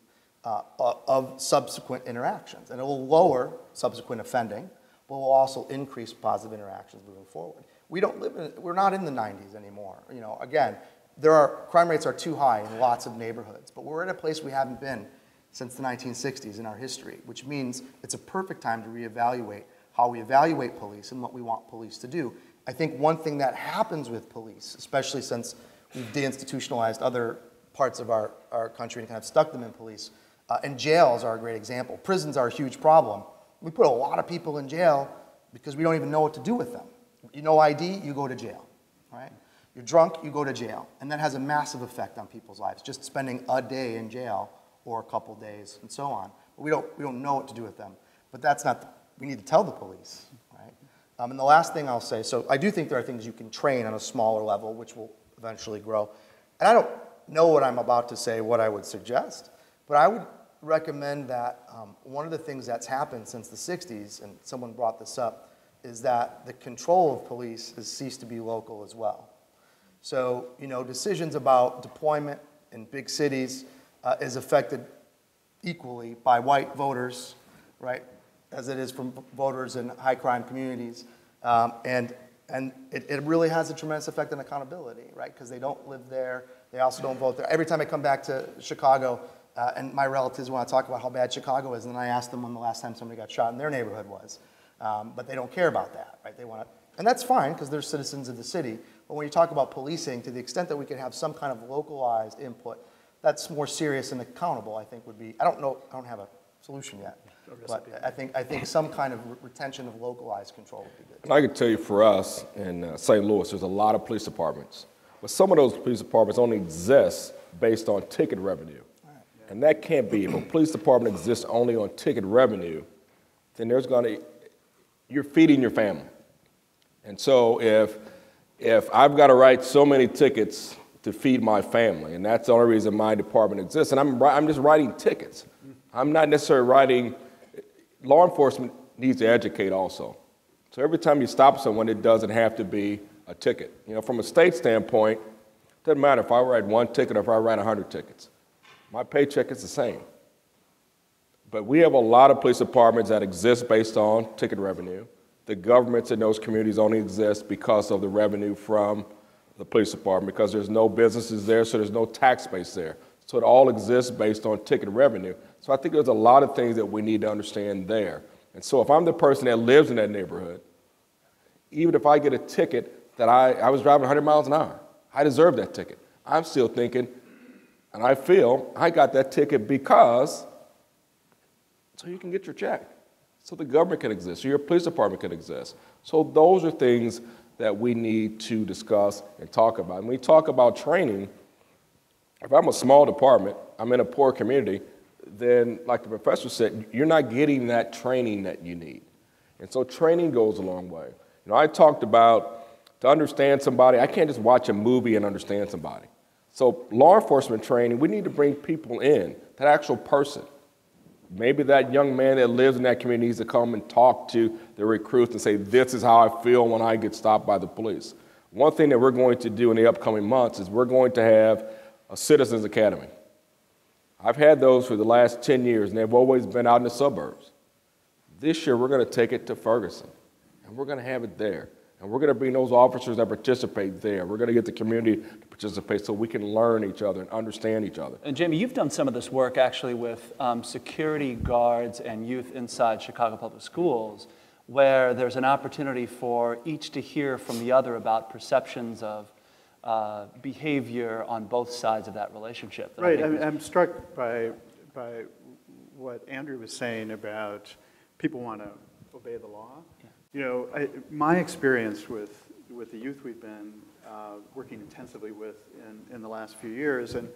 of subsequent interactions. And it will lower subsequent offending, but will also increase positive interactions moving forward. We're not in the 90s anymore. You know, again, crime rates are too high in lots of neighborhoods, but we're at a place we haven't been since the 1960s in our history, which means it's a perfect time to reevaluate how we evaluate police and what we want police to do. I think one thing that happens with police, especially since we've deinstitutionalized other parts of our country and kind of stuck them in police, and jails are a great example. Prisons are a huge problem. We put a lot of people in jail because we don't even know what to do with them. You know ID, you go to jail, right? You're drunk, you go to jail. And that has a massive effect on people's lives, just spending a day in jail or a couple days and so on. But we don't know what to do with them. But that's not, we need to tell the police, right? And the last thing I'll say, so I do think there are things you can train on a smaller level, which will eventually grow. And I don't know what I'm about to say, what I would suggest, but I would recommend that one of the things that's happened since the 60s, and someone brought this up, is that the control of police has ceased to be local as well. So, you know, decisions about deployment in big cities is affected equally by white voters, right, as it is from voters in high crime communities. And it really has a tremendous effect on accountability, right, because they don't live there, they also don't vote there. Every time I come back to Chicago, and my relatives want to talk about how bad Chicago is, and then I ask them when the last time somebody got shot in their neighborhood was. But they don't care about that, right? They want to, and that's fine because they're citizens of the city. But when you talk about policing, to the extent that we can have some kind of localized input, that's more serious and accountable, I think would be, I don't know, I don't have a solution yet. But I think some kind of retention of localized control would be good. And I can tell you for us in St. Louis, there's a lot of police departments. But some of those police departments only exist based on ticket revenue. And that can't be. If a police department exists only on ticket revenue, then you're feeding your family. And so if I've got to write so many tickets to feed my family, and that's the only reason my department exists, and I'm just writing tickets. I'm not necessarily writing, law enforcement needs to educate also. So every time you stop someone, it doesn't have to be a ticket. You know, from a state standpoint, it doesn't matter if I write one ticket or if I write 100 tickets. My paycheck is the same. But we have a lot of police departments that exist based on ticket revenue. The governments in those communities only exist because of the revenue from the police department, because there's no businesses there, so there's no tax base there. So it all exists based on ticket revenue. So I think there's a lot of things that we need to understand there. And so if I'm the person that lives in that neighborhood, even if I get a ticket that I was driving 100 miles an hour, I deserve that ticket. I'm still thinking, and I feel I got that ticket because, so you can get your check, so the government can exist, so your police department can exist. So those are things that we need to discuss and talk about. And when we talk about training, if I'm a small department, I'm in a poor community, then like the professor said, you're not getting that training that you need. And so training goes a long way. You know, I talked about to understand somebody, I can't just watch a movie and understand somebody. So law enforcement training, we need to bring people in, that actual person. Maybe that young man that lives in that community needs to come and talk to the recruits and say, this is how I feel when I get stopped by the police. One thing that we're going to do in the upcoming months is we're going to have a Citizens Academy. I've had those for the last 10 years, and they've always been out in the suburbs. This year, we're going to take it to Ferguson, and we're going to have it there. And we're going to bring those officers that participate there. We're going to get the community to participate so we can learn each other and understand each other. And Jamie, you've done some of this work actually with security guards and youth inside Chicago Public Schools, where there's an opportunity for each to hear from the other about perceptions of behavior on both sides of that relationship. Right, I'm struck by what Andrew was saying about people want to obey the law. Yeah. You know, my experience with the youth we've been working intensively with in the last few years, and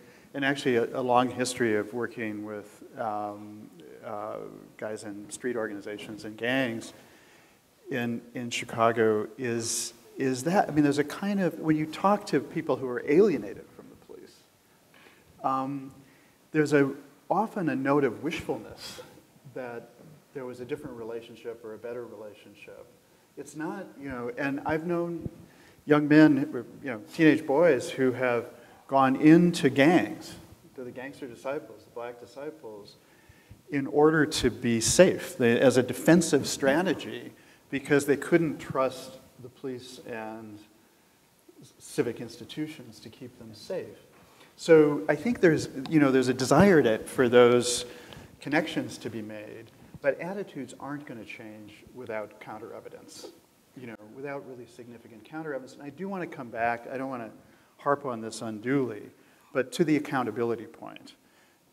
actually a long history of working with guys in street organizations and gangs in Chicago is that, I mean, there's a kind of, when you talk to people who are alienated from the police, there's often a note of wishfulness that there was a different relationship or a better relationship. It's not, you know, and I've known young men, you know, teenage boys who have gone into gangs, to the gangster disciples, the black disciples, in order to be safe, as a defensive strategy, because they couldn't trust the police and civic institutions to keep them safe. So I think there's a desire for those connections to be made. But attitudes aren't going to change without counter evidence, you know, without really significant counter evidence. And I do want to come back, I don't want to harp on this unduly, but to the accountability point.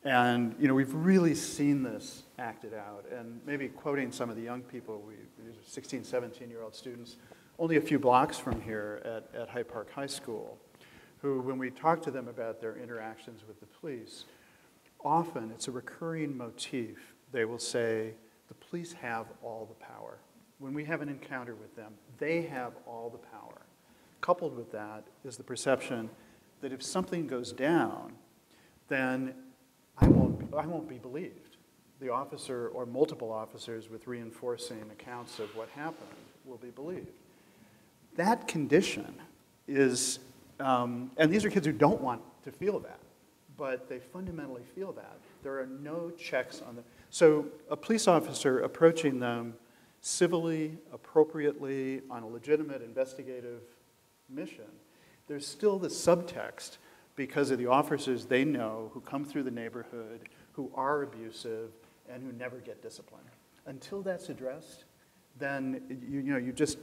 And, you know, we've really seen this acted out. And maybe quoting some of the young people, these are 16, 17-year-old students, only a few blocks from here at Hyde Park High School, who, when we talk to them about their interactions with the police, often it's a recurring motif. They will say, the police have all the power. When we have an encounter with them, they have all the power. Coupled with that is the perception that if something goes down, then I won't be believed. The officer or multiple officers with reinforcing accounts of what happened will be believed. That condition is, and these are kids who don't want to feel that, but they fundamentally feel that. There are no checks on them. So a police officer approaching them civilly, appropriately, on a legitimate investigative mission, there's still the subtext because of the officers they know who come through the neighborhood, who are abusive, and who never get disciplined. Until that's addressed, then you just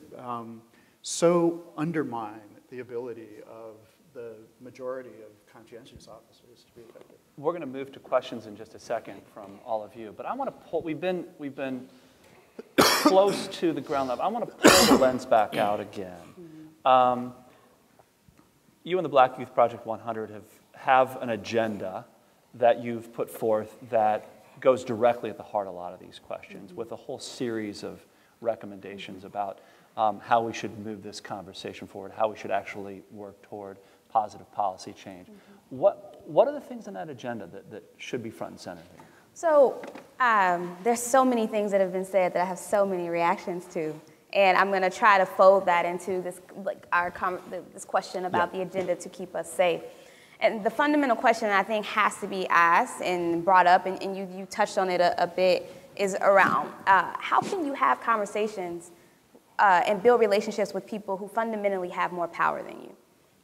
so undermine the ability of the majority of conscientious officers to be effective. We're going to move to questions in just a second from all of you, but I want to pull. We've been close to the ground level. I want to pull the lens back out again. You and the Black Youth Project 100 have an agenda that you've put forth that goes directly at the heart of a lot of these questions, with a whole series of recommendations about how we should move this conversation forward, how we should actually work toward positive policy change. What are the things on that agenda that should be front and center here? So there's so many things that have been said that I have so many reactions to. And I'm going to try to fold that into this, this question about the agenda to keep us safe. And the fundamental question I think has to be asked and brought up, and you touched on it a bit, is around how can you have conversations and build relationships with people who fundamentally have more power than you?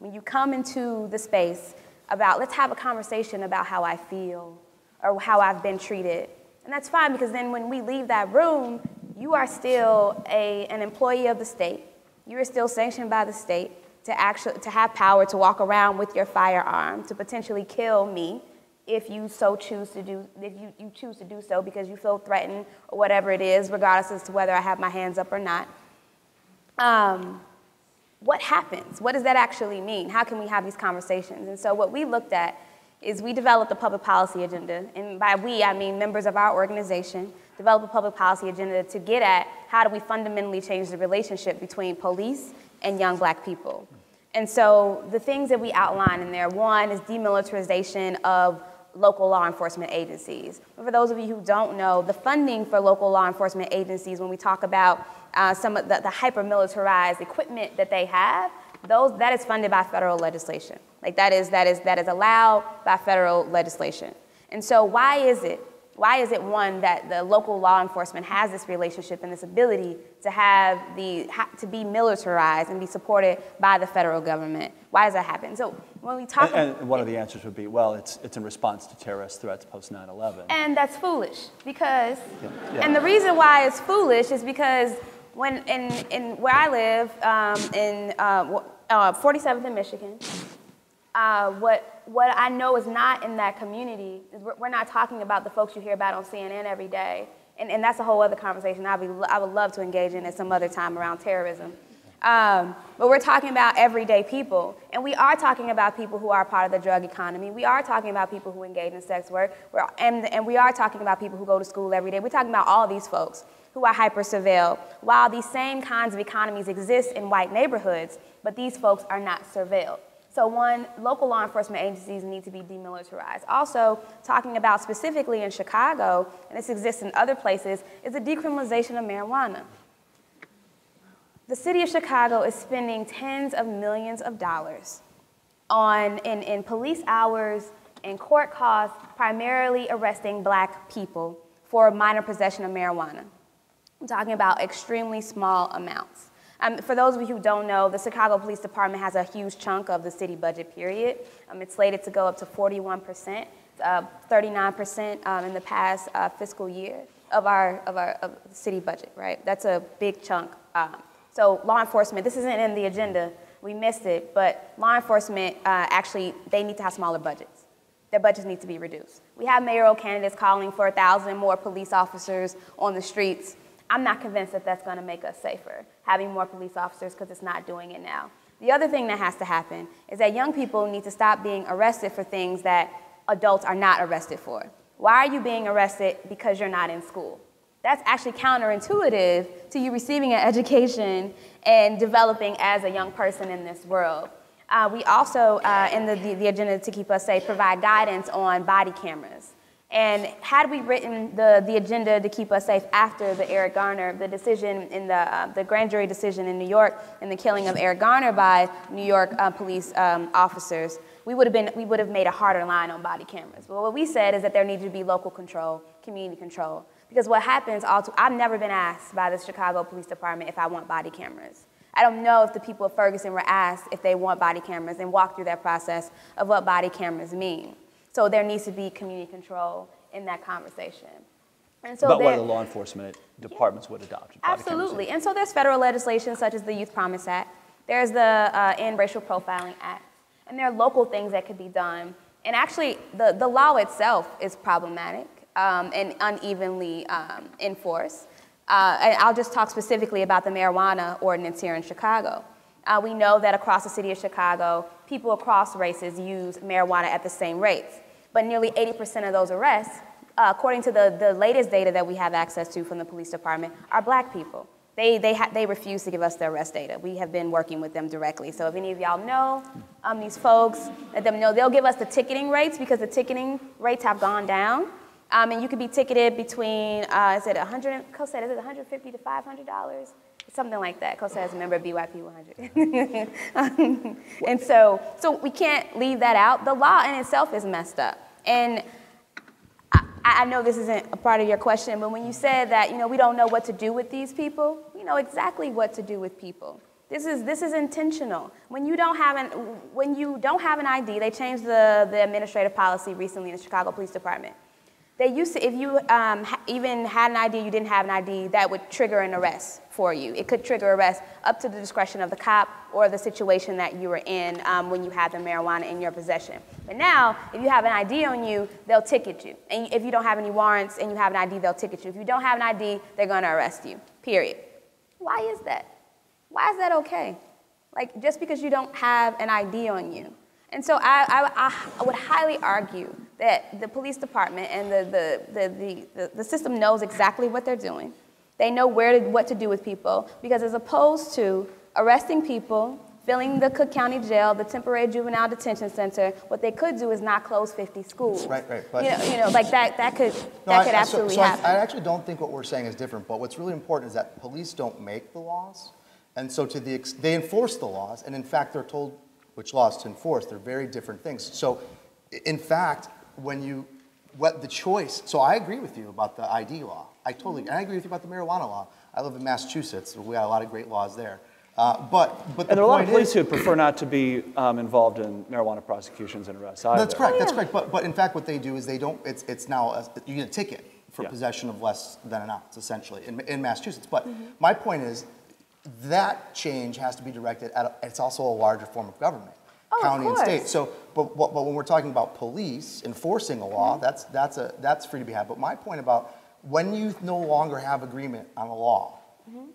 When you come into the space about, let's have a conversation about how I feel or how I've been treated. And that's fine, because then when we leave that room, you are still an employee of the state. You are still sanctioned by the state to have power to walk around with your firearm, to potentially kill me if you choose to do so because you feel threatened or whatever it is, regardless as to whether I have my hands up or not. What happens? What does that actually mean? How can we have these conversations? And so what we looked at is we developed a public policy agenda, and by we, I mean members of our organization, developed a public policy agenda to get at how do we fundamentally change the relationship between police and young Black people. And so the things that we outline in there, one is demilitarization of local law enforcement agencies. And for those of you who don't know, the funding for local law enforcement agencies, when we talk about some of the hyper-militarized equipment that they have, that is funded by federal legislation. Like that is allowed by federal legislation. And so why is it one that the local law enforcement has this relationship and this ability to be militarized and be supported by the federal government? Why does that happen? So when we talk, and one of the answers would be, well, it's in response to terrorist threats post 9/11. And that's foolish because, and the reason why it's foolish is because when in where I live, in 47th in Michigan, what I know is not in that community is we're not talking about the folks you hear about on CNN every day, and that's a whole other conversation I would love to engage in at some other time around terrorism. But we're talking about everyday people, and we are talking about people who are part of the drug economy. We are talking about people who engage in sex work, and we are talking about people who go to school every day. We're talking about all these folks who are hyper-surveilled, while these same kinds of economies exist in white neighborhoods, but these folks are not surveilled. So one, local law enforcement agencies need to be demilitarized. Also, talking about specifically in Chicago, and this exists in other places, is the decriminalization of marijuana. The city of Chicago is spending tens of millions of dollars in police hours and court costs, primarily arresting Black people for minor possession of marijuana. I'm talking about extremely small amounts. For those of you who don't know, the Chicago Police Department has a huge chunk of the city budget, period. It's slated to go up to 41%, 39% in the past fiscal year of the city budget, right? That's a big chunk. So law enforcement, this isn't in the agenda, we missed it, but law enforcement, actually, they need to have smaller budgets. Their budgets need to be reduced. We have mayoral candidates calling for 1,000 more police officers on the streets. I'm not convinced that that's going to make us safer, having more police officers, because it's not doing it now. The other thing that has to happen is that young people need to stop being arrested for things that adults are not arrested for. Why are you being arrested? Because you're not in school. That's actually counterintuitive to you receiving an education and developing as a young person in this world. We also, in the agenda to keep us safe, provide guidance on body cameras. And had we written the agenda to keep us safe after the Eric Garner, the decision in the grand jury decision in New York and the killing of Eric Garner by New York police officers, we would have made a harder line on body cameras. But what we said is that there needed to be local control, community control. Because what happens, I've never been asked by the Chicago Police Department if I want body cameras. I don't know if the people of Ferguson were asked if they want body cameras and walk through that process of what body cameras mean. So there needs to be community control in that conversation. And so about whether the law enforcement departments would adopt. Absolutely. And so there's federal legislation such as the Youth Promise Act. There's the End Racial Profiling Act. And there are local things that could be done. And actually, the law itself is problematic and unevenly enforced. And I'll just talk specifically about the marijuana ordinance here in Chicago. We know that across the city of Chicago, people across races use marijuana at the same rates. But nearly 80% of those arrests, according to the latest data that we have access to from the police department, are black people. They refuse to give us the arrest data. We have been working with them directly. So if any of y'all know these folks, let them know. They'll give us the ticketing rates because the ticketing rates have gone down. And you could be ticketed between, is it $150 to $500? Something like that. Costa is a member of BYP 100. And so we can't leave that out. The law in itself is messed up. And I know this isn't a part of your question, but when you said that, we don't know what to do with these people, we know exactly what to do with people. This is intentional. When you don't have an ID, they changed the administrative policy recently in the Chicago Police Department. They used to, if you even had an ID, you didn't have an ID, that would trigger an arrest for you. It could trigger arrest up to the discretion of the cop or the situation that you were in when you had the marijuana in your possession. But now, if you have an ID on you, they'll ticket you. And if you don't have any warrants and you have an ID, they'll ticket you. If you don't have an ID, they're going to arrest you, period. Why is that? Why is that okay? Like, just because you don't have an ID on you. And so I would highly argue that the police department and the system knows exactly what they're doing. They know what to do with people, because as opposed to arresting people, filling the Cook County Jail, the temporary juvenile detention center, what they could do is not close 50 schools. Right. But like that could absolutely happen. I actually don't think what we're saying is different, but what's really important is that police don't make the laws, and so they enforce the laws, and in fact they're told which laws to enforce. They're very different things. So, in fact, the choice, so I agree with you about the ID law. I agree with you about the marijuana law. I live in Massachusetts. We got a lot of great laws there. But and there are a lot of police who prefer not to be involved in marijuana prosecutions and arrests either. That's correct. That's correct. But in fact, what they do is they don't. It's now you get a ticket for possession of less than an ounce, essentially, in Massachusetts. But my point is, that change has to be directed at, it's also a larger form of government, county and state. So, but when we're talking about police enforcing a law, that's free to be had. But my point about when you no longer have agreement on a law,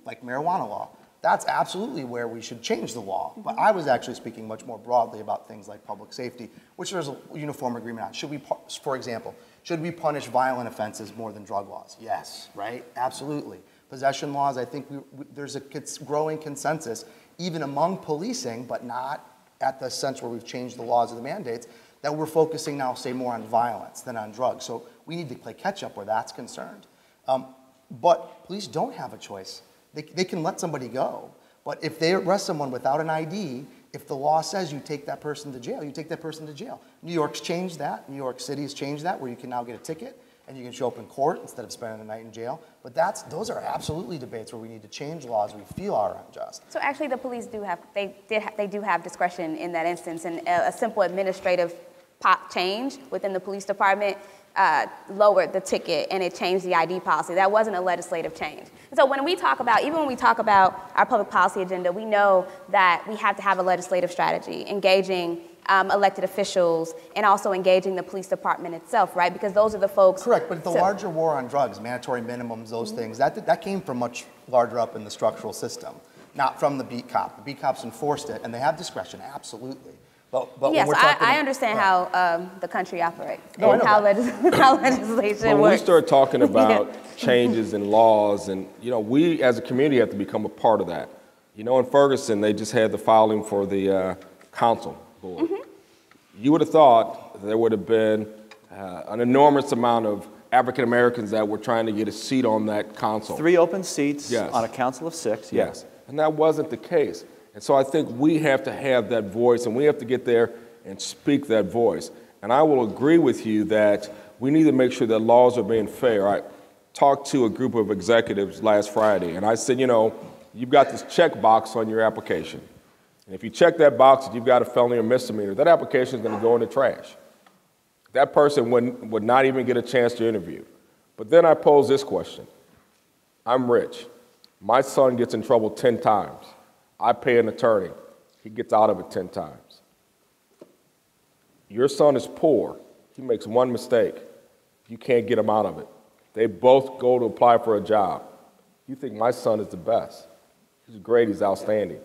like marijuana law, that's absolutely where we should change the law. But I was actually speaking much more broadly about things like public safety, which there's a uniform agreement on. Should we, for example, should we punish violent offenses more than drug laws? Yes, right? Absolutely. Possession laws, I think there's a growing consensus, even among policing, but not at the sense where we've changed the laws or the mandates, that we're focusing now, say, more on violence than on drugs. So we need to play catch-up where that's concerned. But police don't have a choice. They can let somebody go. But if they arrest someone without an ID, if the law says you take that person to jail, you take that person to jail. New York's changed that. New York City has changed that, where you can now get a ticket and you can show up in court instead of spending the night in jail. But those are absolutely debates where we need to change laws we feel are unjust. So actually the police do have discretion in that instance, and a simple administrative change within the police department lowered the ticket and it changed the ID policy. That wasn't a legislative change. And so when we talk about our public policy agenda, we know that we have to have a legislative strategy, engaging elected officials, and also engaging the police department itself, right? Because those are the folks. Correct, but the larger war on drugs, mandatory minimums, those things, that came from much larger up in the structural system, not from the beat cop. The beat cops enforced it, and they have discretion, absolutely. But yes, I understand how the country operates and how legislation works. When we start talking about changes in laws, and we as a community have to become a part of that. In Ferguson, they just had the filing for the council board. You would have thought there would have been an enormous amount of African Americans that were trying to get a seat on that council. 3 open seats Yes. on a council of 6. Yes, and that wasn't the case. And so I think we have to have that voice, and we have to get there and speak that voice. And I will agree with you that we need to make sure that laws are being fair. I talked to a group of executives last Friday, and I said, you know, you've got this check box on your application. And if you check that box, if you've got a felony or misdemeanor, that application is going to go in the trash. That person would not even get a chance to interview. But then I posed this question. I'm rich. My son gets in trouble 10 times. I pay an attorney. He gets out of it 10 times. Your son is poor. He makes one mistake. You can't get him out of it. They both go to apply for a job. You think my son is the best. He's great. He's outstanding.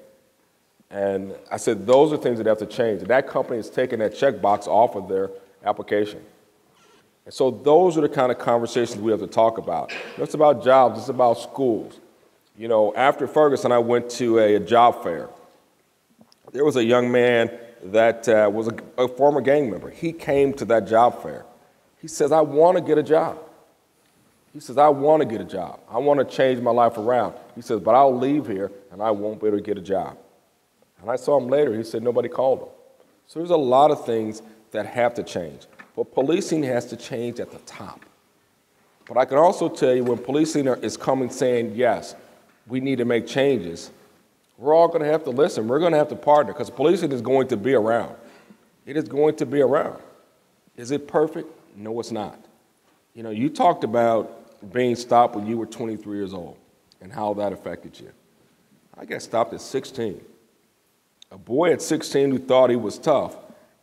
And I said, those are things that have to change. And that company is taking that checkbox off of their application. And so those are the kind of conversations we have to talk about. It's about jobs. It's about schools. You know, after Ferguson, I went to a job fair. There was a young man that was a former gang member. He came to that job fair. He says, I want to get a job. He says, I want to get a job. I want to change my life around. He says, but I'll leave here and I won't be able to get a job. And I saw him later. He said nobody called him. So there's a lot of things that have to change. But policing has to change at the top. But I can also tell you when policing is coming saying, yes, we need to make changes, we're all going to have to listen. We're going to have to partner because policing is going to be around. It is going to be around. Is it perfect? No, it's not. You know, you talked about being stopped when you were 23 years old and how that affected you. I got stopped at 16. A boy at 16 who thought he was tough.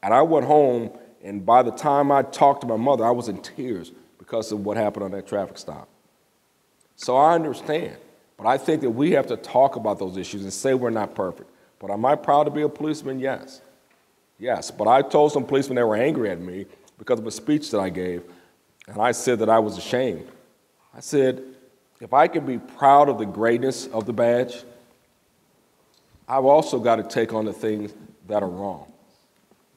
And I went home, and by the time I talked to my mother, I was in tears because of what happened on that traffic stop. So I understand. But I think that we have to talk about those issues and say we're not perfect. But am I proud to be a policeman? Yes. Yes. But I told some policemen that were angry at me because of a speech that I gave, and I said that I was ashamed. I said, if I can be proud of the greatness of the badge, I've also got to take on the things that are wrong.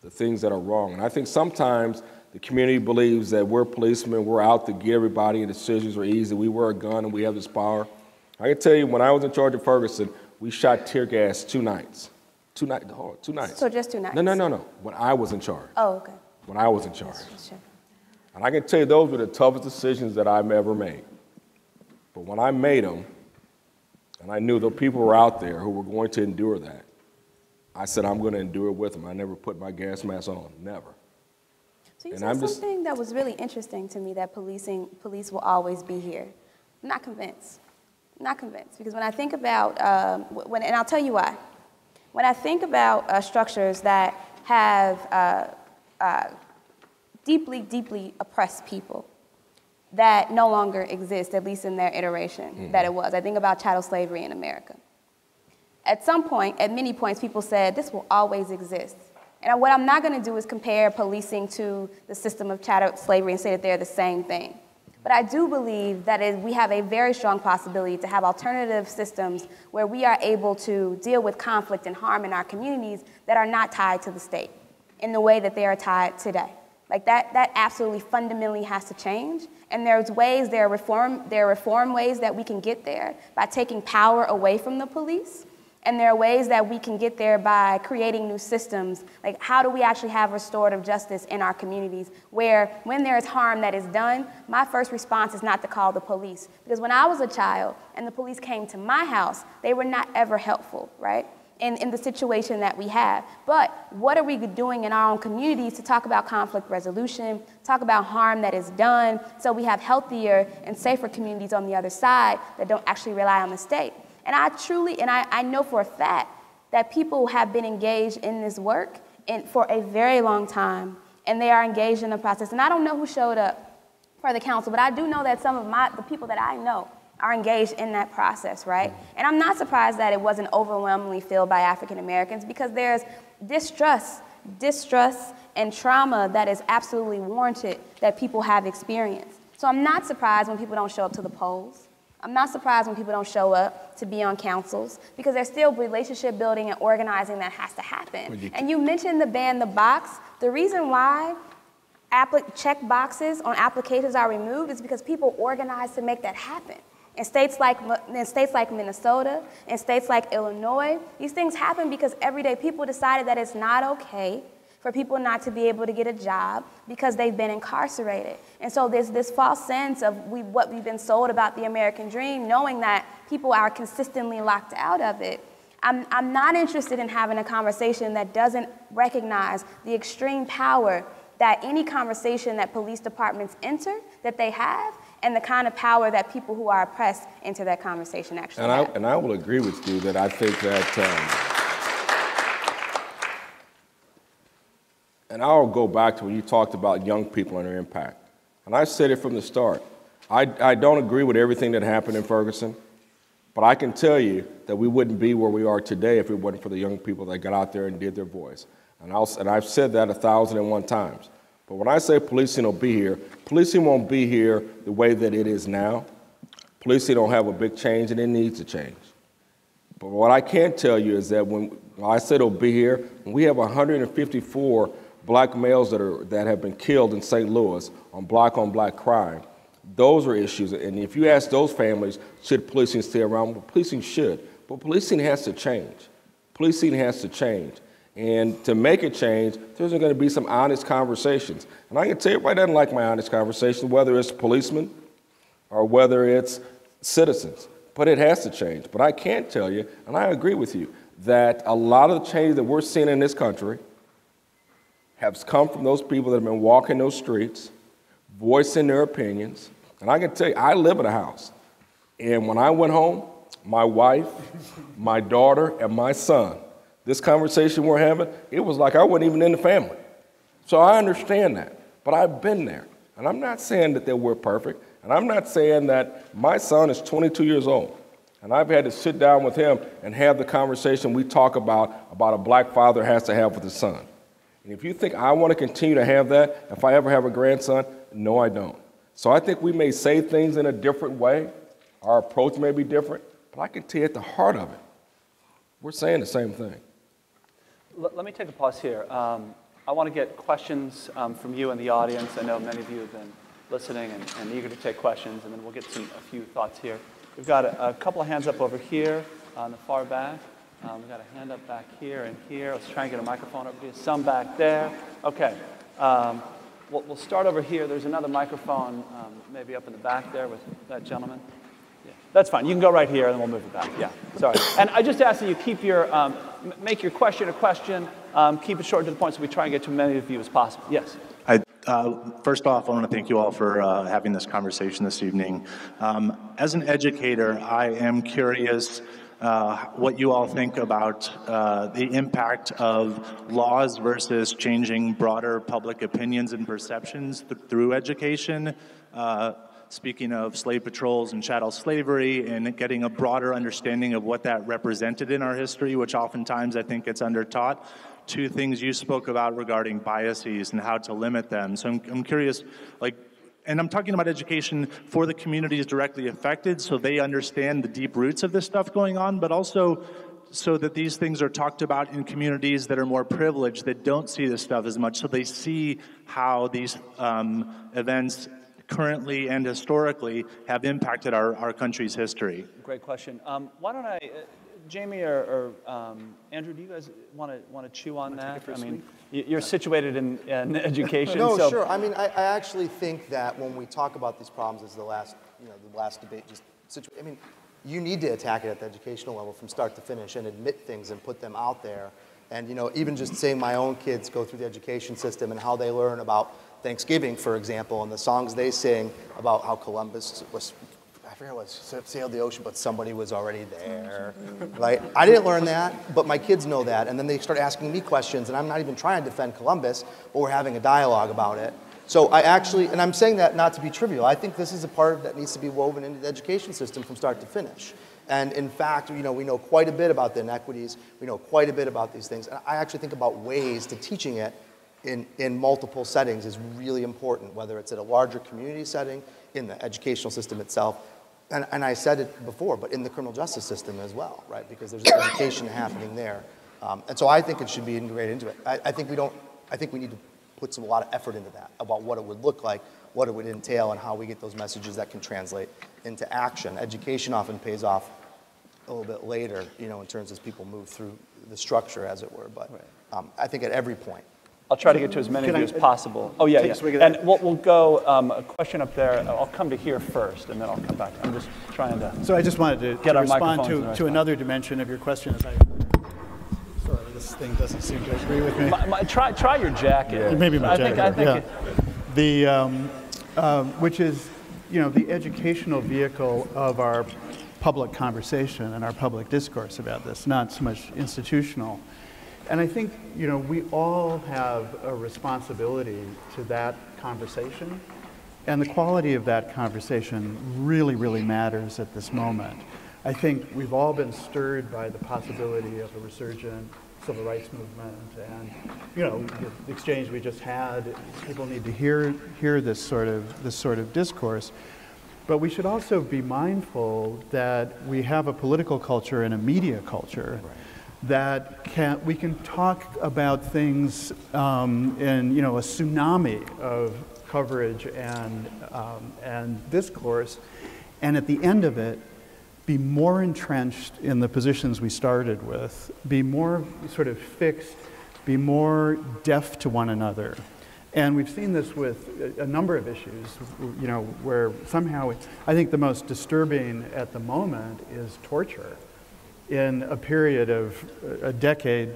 The things that are wrong. And I think sometimes the community believes that we're policemen, we're out to get everybody, and decisions are easy, we wear a gun and we have this power. I can tell you, when I was in charge of Ferguson, we shot tear gas 2 nights. 2 nights. So just 2 nights? No. When I was in charge. Oh, okay. When I was in charge. Sure. And I can tell you those were the toughest decisions that I've ever made. But when I made them, and I knew the people were out there who were going to endure that, I said, I'm going to endure with them. I never put my gas mask on, never. So you said something that was really interesting to me, that police will always be here. I'm not convinced. Not convinced, because when I think about, and I'll tell you why. When I think about structures that have deeply, deeply oppressed people that no longer exist, at least in their iteration that it was. I think about chattel slavery in America. At some point, at many points, people said, this will always exist. And what I'm not going to do is compare policing to the system of chattel slavery and say that they're the same thing. But I do believe that we have a very strong possibility to have alternative systems where we are able to deal with conflict and harm in our communities that are not tied to the state in the way that they are tied today. Like that absolutely fundamentally has to change. And there are reform ways that we can get there by taking power away from the police. And there are ways that we can get there by creating new systems. Like, how do we actually have restorative justice in our communities where when there is harm that is done, my first response is not to call the police. Because when I was a child and the police came to my house, they were not ever helpful, right? In the situation that we have. But what are we doing in our own communities to talk about conflict resolution, talk about harm that is done, so we have healthier and safer communities on the other side that don't actually rely on the state? And I know for a fact that people have been engaged in this work for a very long time, and they are engaged in the process. And I don't know who showed up for the council, but I do know that some of the people that I know are engaged in that process, right? And I'm not surprised that it wasn't overwhelmingly filled by African Americans, because there's distrust, and trauma that is absolutely warranted that people have experienced. So I'm not surprised when people don't show up to the polls. I'm not surprised when people don't show up to be on councils, because there's still relationship building and organizing that has to happen. And you mentioned the ban the box. The reason why check boxes on applications are removed, it's because people organize to make that happen. In states like Minnesota, in states like Illinois, these things happen because everyday people decided that it's not okay for people not to be able to get a job because they've been incarcerated. And so there's this false sense of what we've been sold about the American dream, knowing that people are consistently locked out of it. I'm not interested in having a conversation that doesn't recognize the extreme power that any conversation that police departments enter, that they have, and the kind of power that people who are oppressed enter that conversation actually have. And I will agree with you that I think that, and I'll go back to when you talked about young people and their impact. And I said it from the start. I don't agree with everything that happened in Ferguson, but I can tell you that we wouldn't be where we are today if it wasn't for the young people that got out there and did their voice. And I've said that 1,001 times. But when I say policing will be here, policing won't be here the way that it is now. Policing don't have a big change, and it needs to change. But what I can tell you is that when I said it'll be here, when we have 154 black males that have been killed in St. Louis on black crime, those are issues. And if you ask those families, should policing stay around? Well, policing should. But policing has to change. Policing has to change. And to make a change, there's going to be some honest conversations. And I can tell you, everybody doesn't like my honest conversation, whether it's policemen or whether it's citizens. But it has to change. But I can tell you, and I agree with you, that a lot of the change that we're seeing in this country has come from those people that have been walking those streets, voicing their opinions. And I can tell you, I live in a house. And when I went home, my wife, my daughter, and my son, this conversation we're having, it was like I wasn't even in the family. So I understand that, but I've been there. And I'm not saying that we're perfect, and I'm not saying that my son is 22 years old, and I've had to sit down with him and have the conversation we talk about a black father has to have with his son. And if you think I want to continue to have that, if I ever have a grandson, no, I don't. So I think we may say things in a different way, our approach may be different, but I can tell you at the heart of it, we're saying the same thing. Let me take a pause here. I want to get questions from you in the audience. I know many of you have been listening and eager to take questions, and then we'll get a few thoughts here. We've got a couple of hands up over here on the far back. We've got a hand up back here and here. Let's try and get a microphone over here. Some back there. Okay. We'll start over here. There's another microphone maybe up in the back there with that gentleman. Yeah, that's fine. You can go right here, and then we'll move it back. Yeah, sorry. And I just ask that you keep your, make your question a question, keep it short to the point so we try and get to as many of you as possible. Yes? First off, I want to thank you all for having this conversation this evening. As an educator, I am curious what you all think about the impact of laws versus changing broader public opinions and perceptions through education. Speaking of slave patrols and chattel slavery and getting a broader understanding of what that represented in our history, which oftentimes I think gets undertaught. Two things you spoke about regarding biases and how to limit them. So I'm curious, and I'm talking about education for the communities directly affected so they understand the deep roots of this stuff going on, but also so that these things are talked about in communities that are more privileged, that don't see this stuff as much, so they see how these events currently and historically have impacted our country's history. Great question. Why don't I, Jamie or Andrew, do you guys want to chew on that? I mean, you're situated in education. No, so. Sure. I mean, I actually think that when we talk about these problems, as the last debate I mean, you need to attack it at the educational level from start to finish and admit things and put them out there. And even just saying my own kids go through the education system and how they learn about Thanksgiving, for example, and the songs they sing about how Columbus was, I forget what, sailed the ocean, but somebody was already there. Right? I didn't learn that, but my kids know that. And then they start asking me questions, and I'm not even trying to defend Columbus, but we're having a dialogue about it. So I actually, and I'm saying that not to be trivial, I think this is a part that needs to be woven into the education system from start to finish. And in fact, we know quite a bit about the inequities. We know quite a bit about these things. And I actually think about ways to teaching it in multiple settings is really important, whether it's at a larger community setting, in the educational system itself, and I said it before, but in the criminal justice system as well, right? Because there's education happening there. And so I think it should be integrated into it. I think we need to puts a lot of effort into that, about what it would look like, what it would entail, and how we get those messages that can translate into action. Education often pays off a little bit later, you know, in terms as people move through the structure, as it were. But I think at every point. I'll try to get to as many of you as possible. Oh, yeah, yeah. And we'll go, a question up there. I'll come to here first, and then I'll come back. I'm just trying to So I just wanted to respond to right another dimension of your question. Sorry, this thing doesn't seem to agree with me. Try your jacket. Maybe my jacket. I think which is, you know, the educational vehicle of our public conversation and our public discourse about this, not so much institutional. And I think, you know, we all have a responsibility to that conversation, and the quality of that conversation really, really matters at this moment. I think we've all been stirred by the possibility of a resurgent civil rights movement, and, you know, the exchange we just had, people need to hear this sort of discourse. But we should also be mindful that we have a political culture and a media culture that we can talk about things in, you know, a tsunami of coverage and discourse, and at the end of it, be more entrenched in the positions we started with, be more sort of fixed, be more deaf to one another. And we've seen this with a number of issues, you know, where somehow, I think the most disturbing at the moment is torture. In a period of a decade,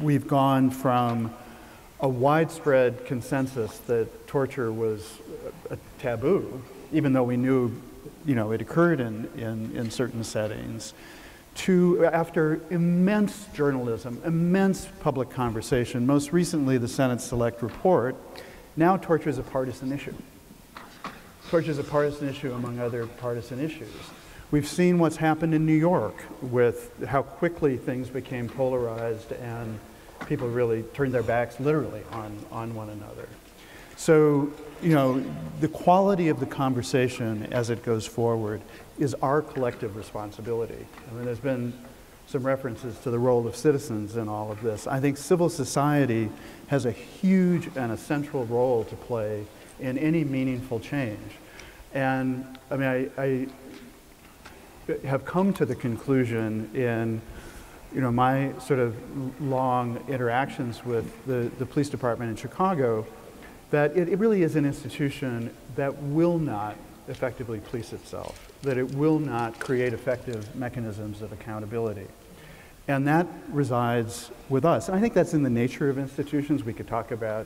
we've gone from a widespread consensus that torture was a taboo, even though we knew, you know, it occurred in certain settings, to, after immense journalism, immense public conversation, most recently the Senate Select Report, now torture is a partisan issue. Torture is a partisan issue among other partisan issues. We've seen what's happened in New York with how quickly things became polarized and people really turned their backs literally on one another. So, you know, the quality of the conversation as it goes forward is our collective responsibility. I mean, there's been some references to the role of citizens in all of this. I think civil society has a huge and a central role to play in any meaningful change. And I mean, I have come to the conclusion in, you know, my sort of long interactions with the police department in Chicago that it really is an institution that will not effectively police itself, that it will not create effective mechanisms of accountability. And that resides with us. And I think that's in the nature of institutions. We could talk about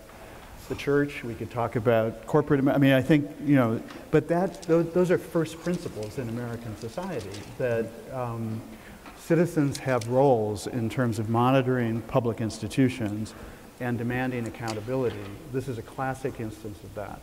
the church, we could talk about corporate, I mean, I think, you know, but those are first principles in American society, that citizens have roles in terms of monitoring public institutions and demanding accountability. This is a classic instance of that.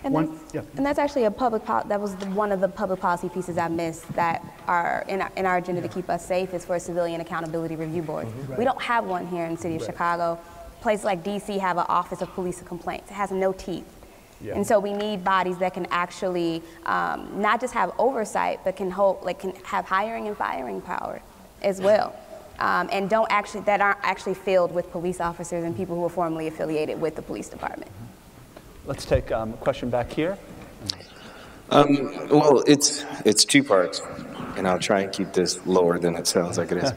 And that's actually that was one of the public policy pieces I missed that are in our agenda to keep us safe, is for a civilian accountability review board. Right. We don't have one here in the city of Chicago. Places like DC have an Office of Police Complaints. It has no teeth. Yeah. And so we need bodies that can actually not just have oversight, but can have hiring and firing power as well. And that aren't actually filled with police officers and people who are formerly affiliated with the police department. Let's take a question back here. Well, it's two parts, and I'll try and keep this lower than it sounds like it is.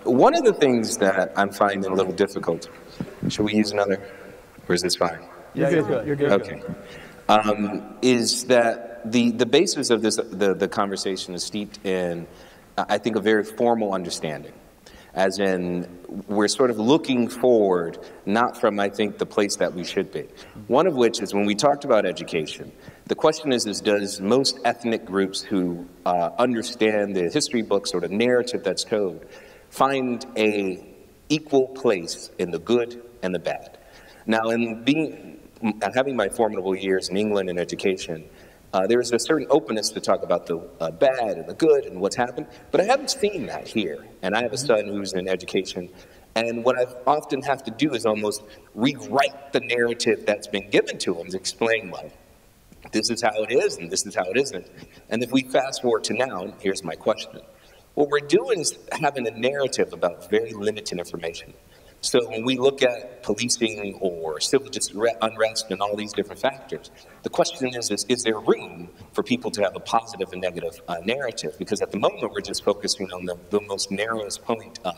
One of the things that I'm finding a little difficult, should we use another, or is this fine? Yeah, you're good. You're good. Okay. Is that the basis of this, the conversation is steeped in, I think, a very formal understanding. As in, we're sort of looking forward, not from, I think, the place that we should be. One of which is when we talked about education, the question is does most ethnic groups who understand the history book sort of narrative that's told find a equal place in the good and the bad? Now, in having my formidable years in England in education, there is a certain openness to talk about the bad and the good and what's happened, but I haven't seen that here. And I have a son who's in education, and what I often have to do is almost rewrite the narrative that's been given to him to explain why this is how it is and this is how it isn't. And if we fast forward to now, here's my question. What we're doing is having a narrative about very limited information. So when we look at policing or civil unrest and all these different factors, the question is there room for people to have a positive and negative narrative? Because at the moment, we're just focusing on the most narrowest point of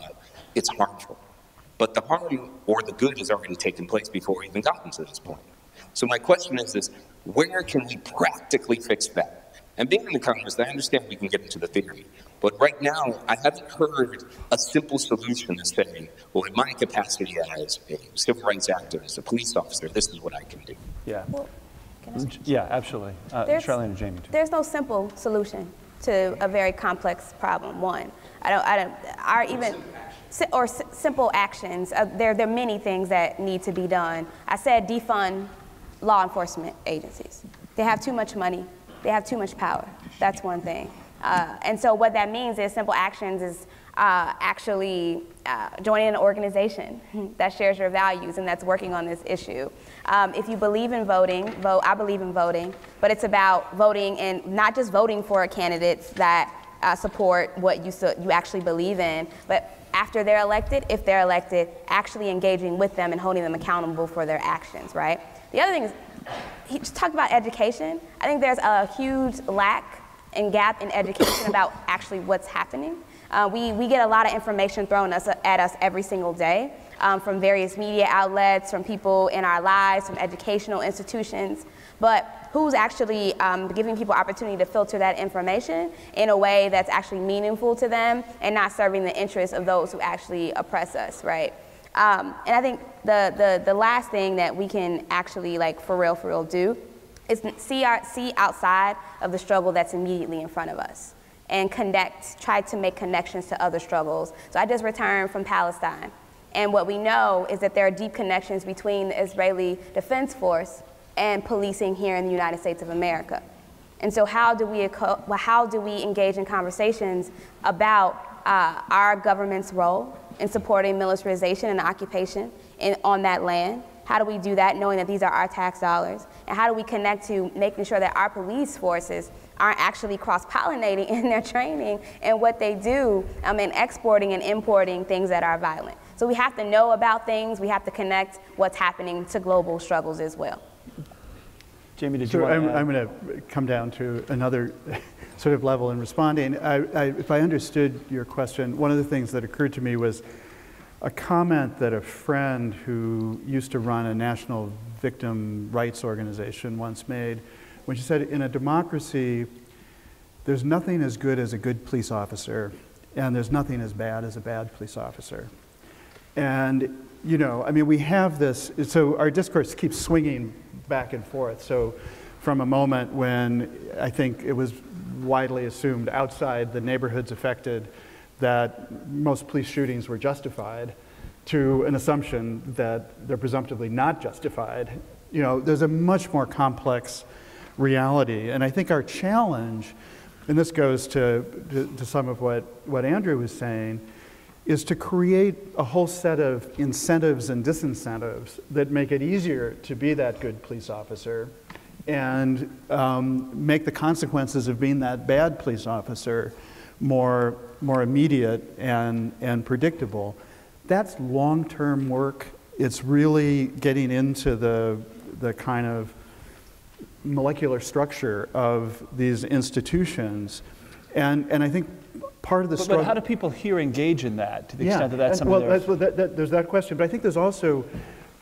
it's harmful. But the harm or the good has already taken place before we even gotten to this point. So my question is where can we practically fix that? And being in the Congress, I understand we can get into the theory, but right now, I haven't heard a simple solution to say, well, in my capacity as a civil rights activist, a police officer, this is what I can do. Yeah. Well, yeah, absolutely. Charlene and Jamie, too. There's no simple solution to a very complex problem. One, simple actions. There are many things that need to be done. I said defund law enforcement agencies. They have too much money. They have too much power. That's one thing. And so what that means is simple actions is actually joining an organization that shares your values and that's working on this issue. If you believe in voting, vote. I believe in voting, but it's about voting and not just voting for candidates that support what you actually believe in, but after they're elected, if they're elected, actually engaging with them and holding them accountable for their actions, right? The other thing is, he just talked about education. I think there's a huge lack and gap in education about actually what's happening. We get a lot of information thrown at us every single day from various media outlets, from people in our lives, from educational institutions. But who's actually giving people opportunity to filter that information in a way that's actually meaningful to them and not serving the interests of those who actually oppress us, right? And I think the last thing that we can actually, like, for real do is see outside of the struggle that's immediately in front of us and try to make connections to other struggles. So I just returned from Palestine, and what we know is that there are deep connections between the Israeli Defense Force and policing here in the United States of America. And so how do we engage in conversations about our government's role in supporting militarization and occupation on that land? How do we do that knowing that these are our tax dollars? And how do we connect to making sure that our police forces aren't actually cross-pollinating in their training and what they do in exporting and importing things that are violent? So we have to know about things. We have to connect what's happening to global struggles as well. Jamie, did you want to add? I'm going to come down to another sort of level in responding. If I understood your question, one of the things that occurred to me was a comment that a friend who used to run a national victim rights organization once made when she said, in a democracy, there's nothing as good as a good police officer, and there's nothing as bad as a bad police officer. And, you know, I mean, we have this, so our discourse keeps swinging back and forth. So from a moment when I think it was widely assumed outside the neighborhoods affected that most police shootings were justified, to an assumption that they're presumptively not justified. You know, there's a much more complex reality. And I think our challenge, and this goes to some of what Andrew was saying, is to create a whole set of incentives and disincentives that make it easier to be that good police officer and make the consequences of being that bad police officer more immediate and predictable. That's long-term work. It's really getting into the kind of molecular structure of these institutions. And I think part of the struggle... But how do people here engage in that, to the extent that that's some of their... there's that question, but I think there's also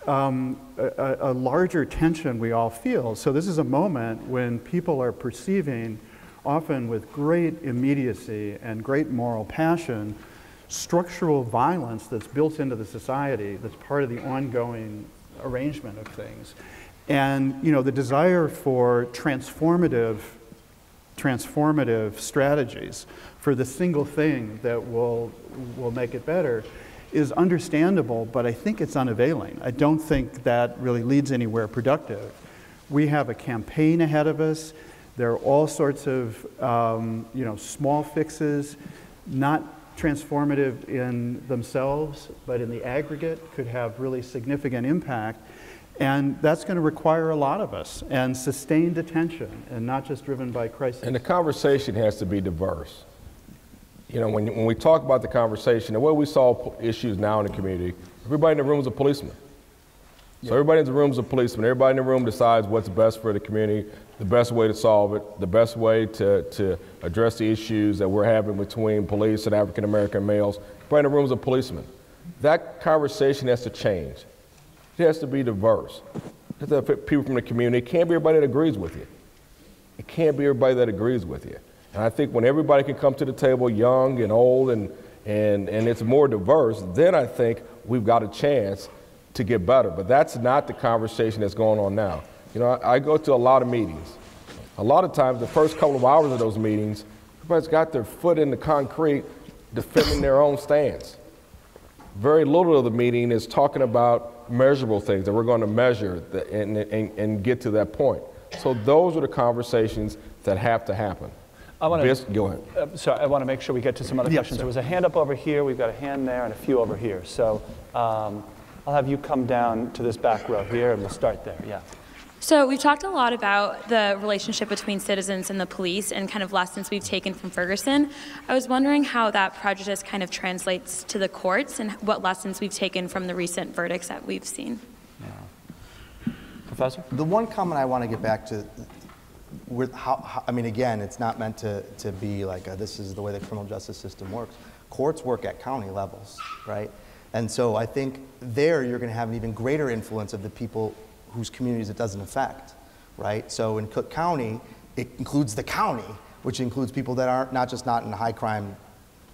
a larger tension we all feel. So this is a moment when people are perceiving, often with great immediacy and great moral passion, structural violence that's built into the society, that's part of the ongoing arrangement of things. And, you know, the desire for transformative strategies for the single thing that will make it better is understandable, but I think it's unavailing. I don't think that really leads anywhere productive. We have a campaign ahead of us. There are all sorts of you know, small fixes, not transformative in themselves, but in the aggregate could have really significant impact. And that's going to require a lot of us, and sustained attention, and not just driven by crisis. And the conversation has to be diverse. you know, when we talk about the conversation, the way we solve issues now in the community, everybody in the room is a policeman. So everybody in the room is a policeman. Everybody in the room decides what's best for the community, the best way to solve it, the best way to address the issues that we're having between police and African-American males. Everybody in the room is a policeman. That conversation has to change. It has to be diverse. It has to have people from the community. It can't be everybody that agrees with you. It can't be everybody that agrees with you. And I think when everybody can come to the table, young and old, and it's more diverse, then I think we've got a chance to get better. But that's not the conversation that's going on now. You know, I go to a lot of meetings. A lot of times, the first couple of hours of those meetings, everybody's got their foot in the concrete defending their own stance. Very little of the meeting is talking about measurable things that we're going to measure and get to that point. So those are the conversations that have to happen. I want to go ahead. Sorry, I want to make sure we get to some other questions. There was a hand up over here. We've got a hand there and a few over here. So I'll have you come down to this back row here, and we'll start there. Yeah. So we've talked a lot about the relationship between citizens and the police and kind of lessons we've taken from Ferguson. I was wondering how that prejudice kind of translates to the courts and what lessons we've taken from the recent verdicts that we've seen. Yeah. Professor? The one comment I want to get back to, with how I mean, again, it's not meant to be like this is the way the criminal justice system works. Courts work at county levels, right? And so I think there you're going to have an even greater influence of the people whose communities it doesn't affect, right? So in Cook County, it includes the county, which includes people that aren't not in high crime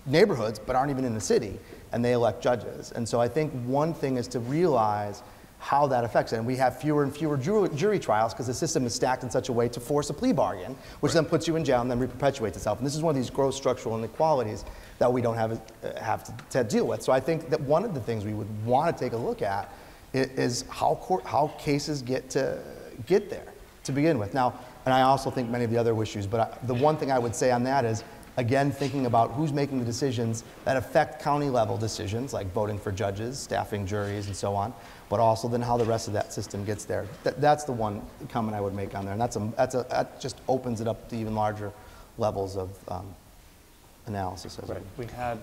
neighborhoods, but aren't even in the city, and they elect judges. And so I think one thing is to realize how that affects it. And we have fewer and fewer jury trials because the system is stacked in such a way to force a plea bargain, which then puts you in jail and then re-perpetuates itself. And this is one of these gross structural inequalities that we don't have to deal with. So I think that one of the things we would want to take a look at is how cases get there to begin with. Now, and I also think many of the other issues, but the one thing I would say on that is, again, thinking about who's making the decisions that affect county level decisions, like voting for judges, staffing juries, and so on, but also then how the rest of that system gets there. That's the one comment I would make on there, and that just opens it up to even larger levels of analysis. Right. We had,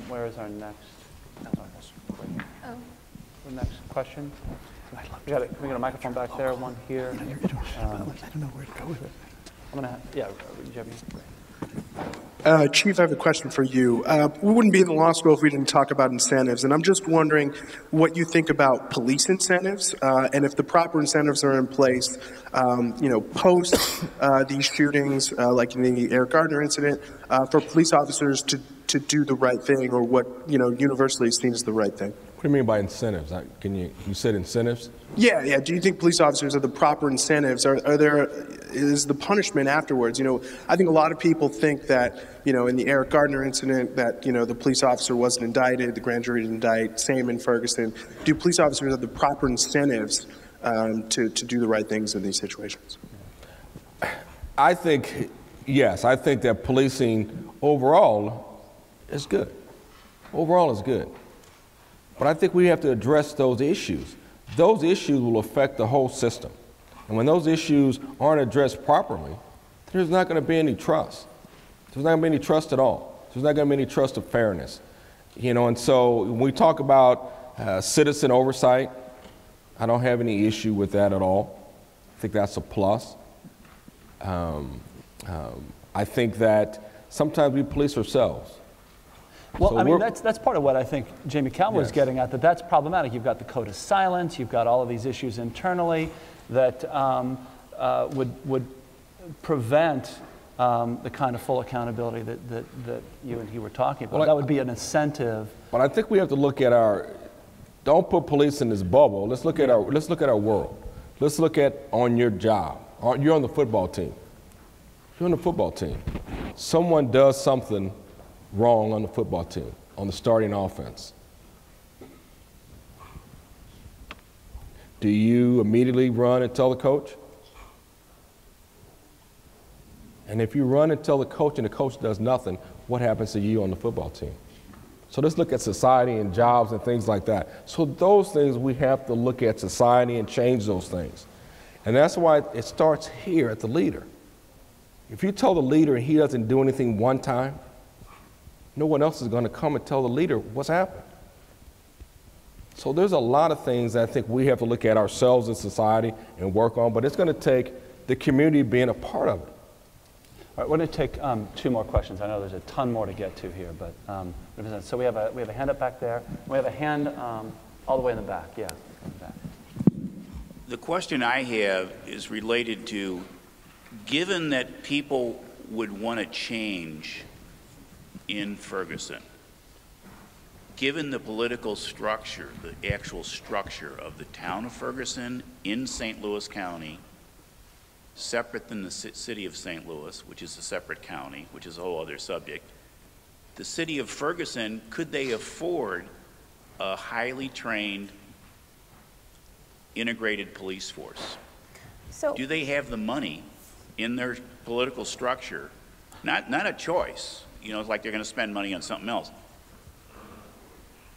where is our next? The next question. Can we get a microphone back there? One here. I don't know where to go with it. I'm gonna. Yeah, Jimmy. Chief, I have a question for you. We wouldn't be in the law school if we didn't talk about incentives, and I'm just wondering what you think about police incentives, and if the proper incentives are in place, post these shootings, like in the Eric Gardner incident, for police officers to do the right thing, or what universally is seen as the right thing. What do you mean by incentives? You said incentives? Yeah. Do you think police officers have the proper incentives? Is the punishment afterwards? I think a lot of people think that, in the Eric Gardner incident that, the police officer wasn't indicted, the grand jury didn't indict, same in Ferguson. Do police officers have the proper incentives to do the right things in these situations? I think, yes. I think that policing overall is good. Overall is good. But I think we have to address those issues. Those issues will affect the whole system. And when those issues aren't addressed properly, there's not going to be any trust. There's not going to be any trust at all. There's not going to be any trust of fairness. And so when we talk about citizen oversight, I don't have any issue with that at all. I think that's a plus. I think that sometimes we police ourselves. Well, So I mean, that's part of what I think Jamie Calmer was getting at, that's problematic. You've got the code of silence, you've got all of these issues internally that would prevent the kind of full accountability that you and he were talking about. That would be an incentive. But I think we have to look at don't put police in this bubble. Let's look at our world. Let's look at on your job. You're on the football team. You're on the football team. Someone does something wrong on the football team, on the starting offense. Do you immediately run and tell the coach? And if you run and tell the coach and the coach does nothing, what happens to you on the football team? So let's look at society and jobs and things like that. So those things, we have to look at society and change those things. And that's why it starts here at the leader. If you tell the leader and he doesn't do anything one time, no one else is going to come and tell the leader what's happened. So there's a lot of things that I think we have to look at ourselves as society and work on, but it's going to take the community being a part of it. All right, we're going to take 2 more questions. I know there's a ton more to get to here, but so we have a hand up back there. We have a hand all the way in the back. Yeah, in the back. The question I have is related to, given that people would want to change in Ferguson, given the political structure, the actual structure of the town of Ferguson in St. Louis County, separate than the city of St. Louis, which is a separate county, which is a whole other subject, the city of Ferguson, could they afford a highly trained, integrated police force? So, do they have the money in their political structure? Not a choice, you know, it's like they're going to spend money on something else.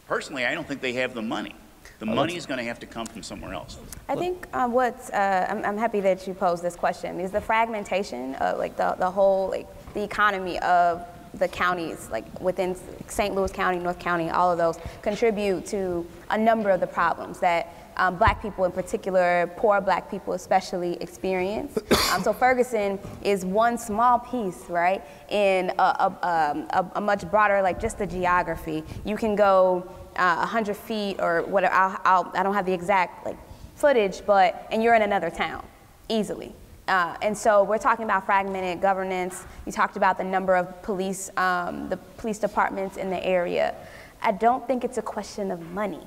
Personally, I don't think they have the money. The money is going to have to come from somewhere else. I think I'm happy that you posed this question, is the fragmentation of like the whole, like the economy of the counties, like within St. Louis County, North County, all of those contribute to a number of the problems that Black people in particular, poor Black people especially, experience. So Ferguson is one small piece, right, in a much broader, like just the geography. You can go 100 feet or whatever, I don't have the exact like footage, and you're in another town, easily. And so we're talking about fragmented governance. You talked about the number of police, the police departments in the area. I don't think it's a question of money.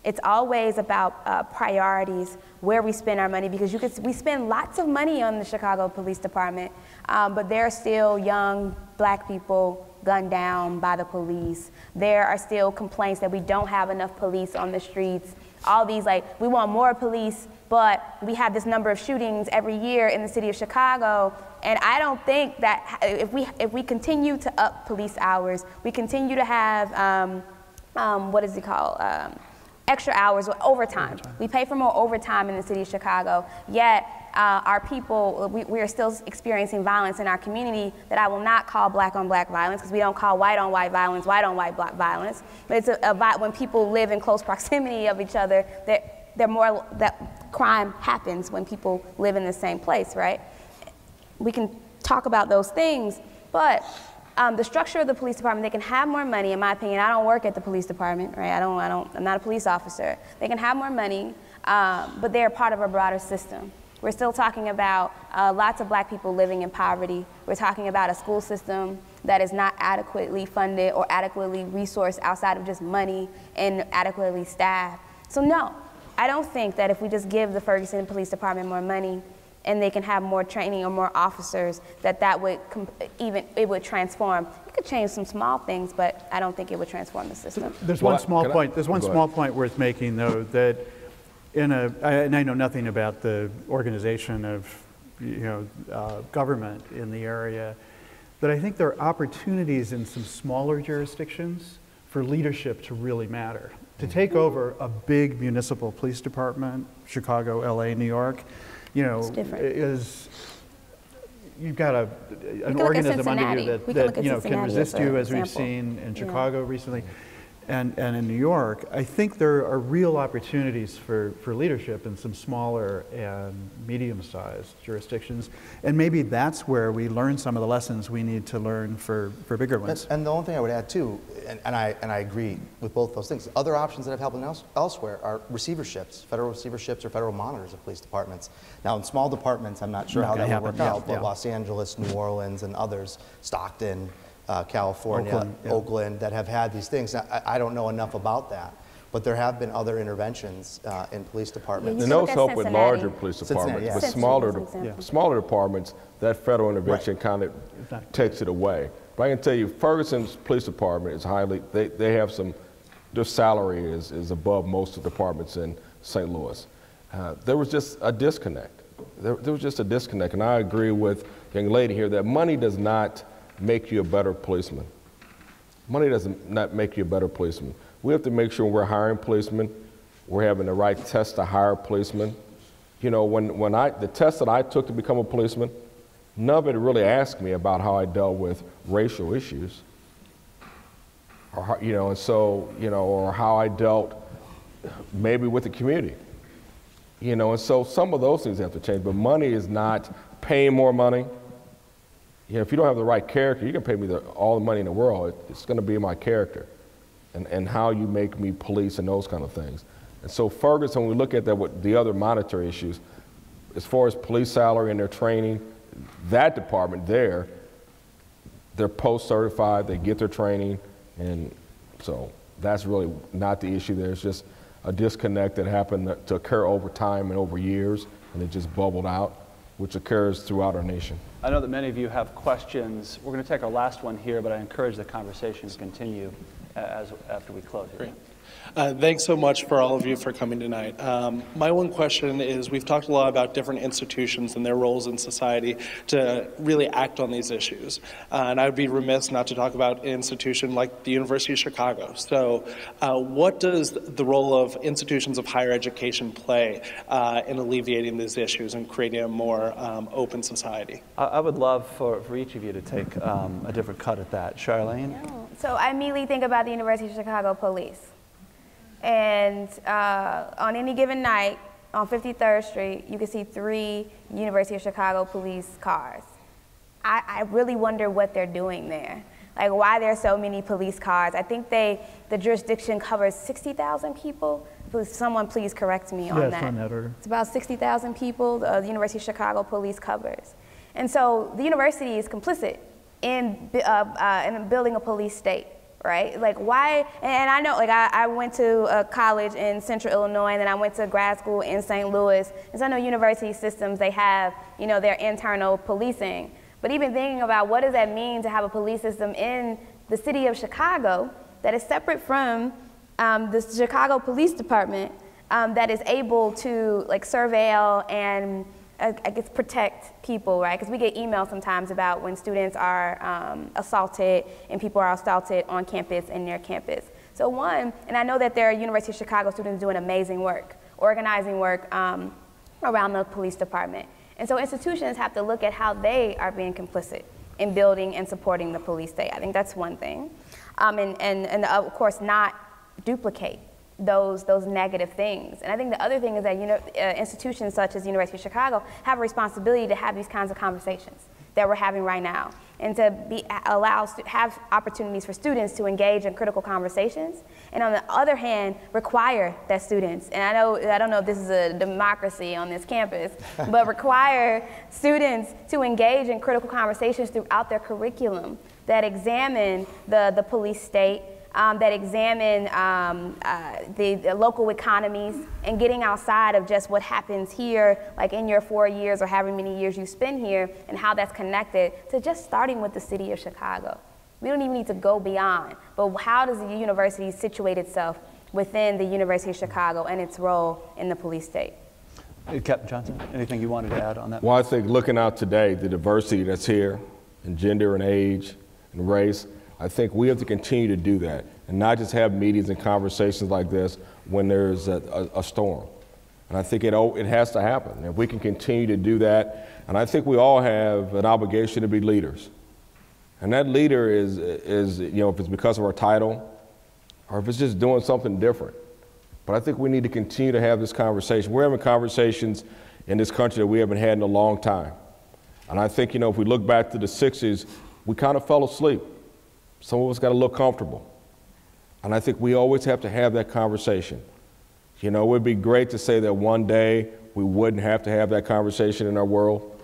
It's always about priorities, where we spend our money, because we spend lots of money on the Chicago Police Department, but there are still young Black people gunned down by the police. There are still complaints that we don't have enough police on the streets. All these, like, we want more police, but we have this number of shootings every year in the city of Chicago, and I don't think that if we continue to up police hours, we continue to have, what is it called? Extra hours with overtime. We pay for more overtime in the city of Chicago, yet our people, we are still experiencing violence in our community that I will not call Black on Black violence, because we don't call white on white violence, white on white Black violence. But it's when people live in close proximity of each other, that crime happens when people live in the same place, right? We can talk about those things, but the structure of the police department, they can have more money, in my opinion. I don't work at the police department, right? I'm not a police officer. They can have more money, but they're part of a broader system. We're still talking about lots of Black people living in poverty. We're talking about a school system that is not adequately funded or adequately resourced outside of just money and adequately staffed. So no, I don't think that if we just give the Ferguson Police Department more money and they can have more training or more officers, that would it would transform. It could change some small things, but I don't think it would transform the system. There's one small point. There's one small point worth making, though, that and I know nothing about the organization of government in the area, but I think there are opportunities in some smaller jurisdictions for leadership to really matter. To take over a big municipal police department, Chicago, LA, New York, is you've got an organism under you that can resist you, as we've seen in Chicago recently, and in New York. I think there are real opportunities for leadership in some smaller and medium-sized jurisdictions, and maybe that's where we learn some of the lessons we need to learn for bigger ones. And the only thing I would add too, and I agree with both those things, other options that have happened elsewhere are receiverships, federal receiverships or federal monitors of police departments. Now in small departments, I'm not sure how that would work out, but Los Angeles, New Orleans, and others, Stockton, California, Oakland, that have had these things. Now, I don't know enough about that, but there have been other interventions in police departments. And those help with larger police departments, but smaller departments, that federal intervention kind of takes it away. But I can tell you, Ferguson's police department is they have their salary is above most of the departments in St. Louis. There was just a disconnect. There was just a disconnect, and I agree with the young lady here that money does not make you a better policeman. Money does not make you a better policeman. We have to make sure we're hiring policemen, we're having the right test to hire policemen. You know, when the test that I took to become a policeman, nobody really asked me about how I dealt with racial issues. or and so or how I dealt maybe with the community, and so some of those things have to change. But money is not paying more money. If you don't have the right character, you can pay me all the money in the world. It's going to be my character, and how you make me police and those kind of things. And so Ferguson, when we look at that with the other monetary issues, as far as police salary and their training, that department there, they're post-certified, they get their training, and so that's really not the issue there. It's just a disconnect that happened to occur over time and over years, and it just bubbled out, which occurs throughout our nation. I know that many of you have questions. We're going to take our last one here, but I encourage the conversation to continue after we close here. Great. Thanks so much for all of you for coming tonight. My one question is, we've talked a lot about different institutions and their roles in society to really act on these issues. And I would be remiss not to talk about an institution like the University of Chicago. So what does the role of institutions of higher education play in alleviating these issues and creating a more open society? I would love for each of you to take a different cut at that. Charlene? So I immediately think about the University of Chicago police. And on any given night on 53rd Street, you can see 3 University of Chicago police cars. I really wonder what they're doing there. Like, why there are so many police cars. I think the jurisdiction covers 60,000 people. Someone please correct me on that. Yes, on that order. It's about 60,000 people the University of Chicago police covers. And so the university is complicit in building a police state. Right? Like, why? And I know, like, I went to a college in Central Illinois, and then I went to grad school in St. Louis. And so I know university systems, they have, their internal policing. But even thinking about what does that mean to have a police system in the city of Chicago that is separate from the Chicago Police Department that is able to, like, surveil and I guess protect people, right? Because we get emails sometimes about when students are assaulted and people are assaulted on campus and near campus. So one, and I know that there are University of Chicago students doing amazing work, organizing work around the police department. And so institutions have to look at how they are being complicit in building and supporting the police state. I think that's one thing. And of course, not duplicate those negative things. And I think the other thing is that institutions such as the University of Chicago have a responsibility to have these kinds of conversations that we're having right now, and to have opportunities for students to engage in critical conversations, and on the other hand, require that students, and I don't know if this is a democracy on this campus, but require students to engage in critical conversations throughout their curriculum that examine the police state, that examine the local economies, and getting outside of just what happens here, like in your 4 years or however many years you spend here, and how that's connected to just starting with the city of Chicago. We don't even need to go beyond, but how does the university situate itself within the University of Chicago and its role in the police state? Captain Johnson, anything you wanted to add on that? Well, I think looking out today, the diversity that's here in gender and age and race, I think we have to continue to do that and not just have meetings and conversations like this when there's a storm. And I think it has to happen. If we can continue to do that, and I think we all have an obligation to be leaders. And that leader is if it's because of our title or if it's just doing something different. But I think we need to continue to have this conversation. We're having conversations in this country that we haven't had in a long time. And I think, if we look back to the 60s, we kind of fell asleep. Some of us got a little comfortable. And I think we always have to have that conversation. It would be great to say that one day we wouldn't have to have that conversation in our world.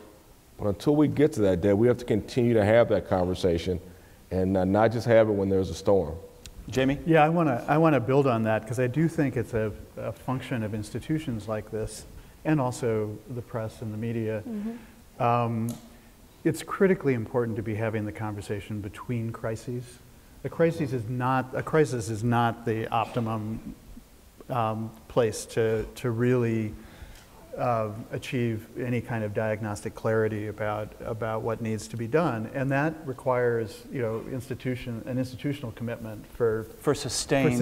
But until we get to that day, we have to continue to have that conversation and not just have it when there's a storm. Jamie? Yeah, I want to build on that because I do think it's a function of institutions like this and also the press and the media. Mm-hmm. It's critically important to be having the conversation between crises. A crisis is not the optimum place to really achieve any kind of diagnostic clarity about what needs to be done, and that requires an institutional commitment for sustaining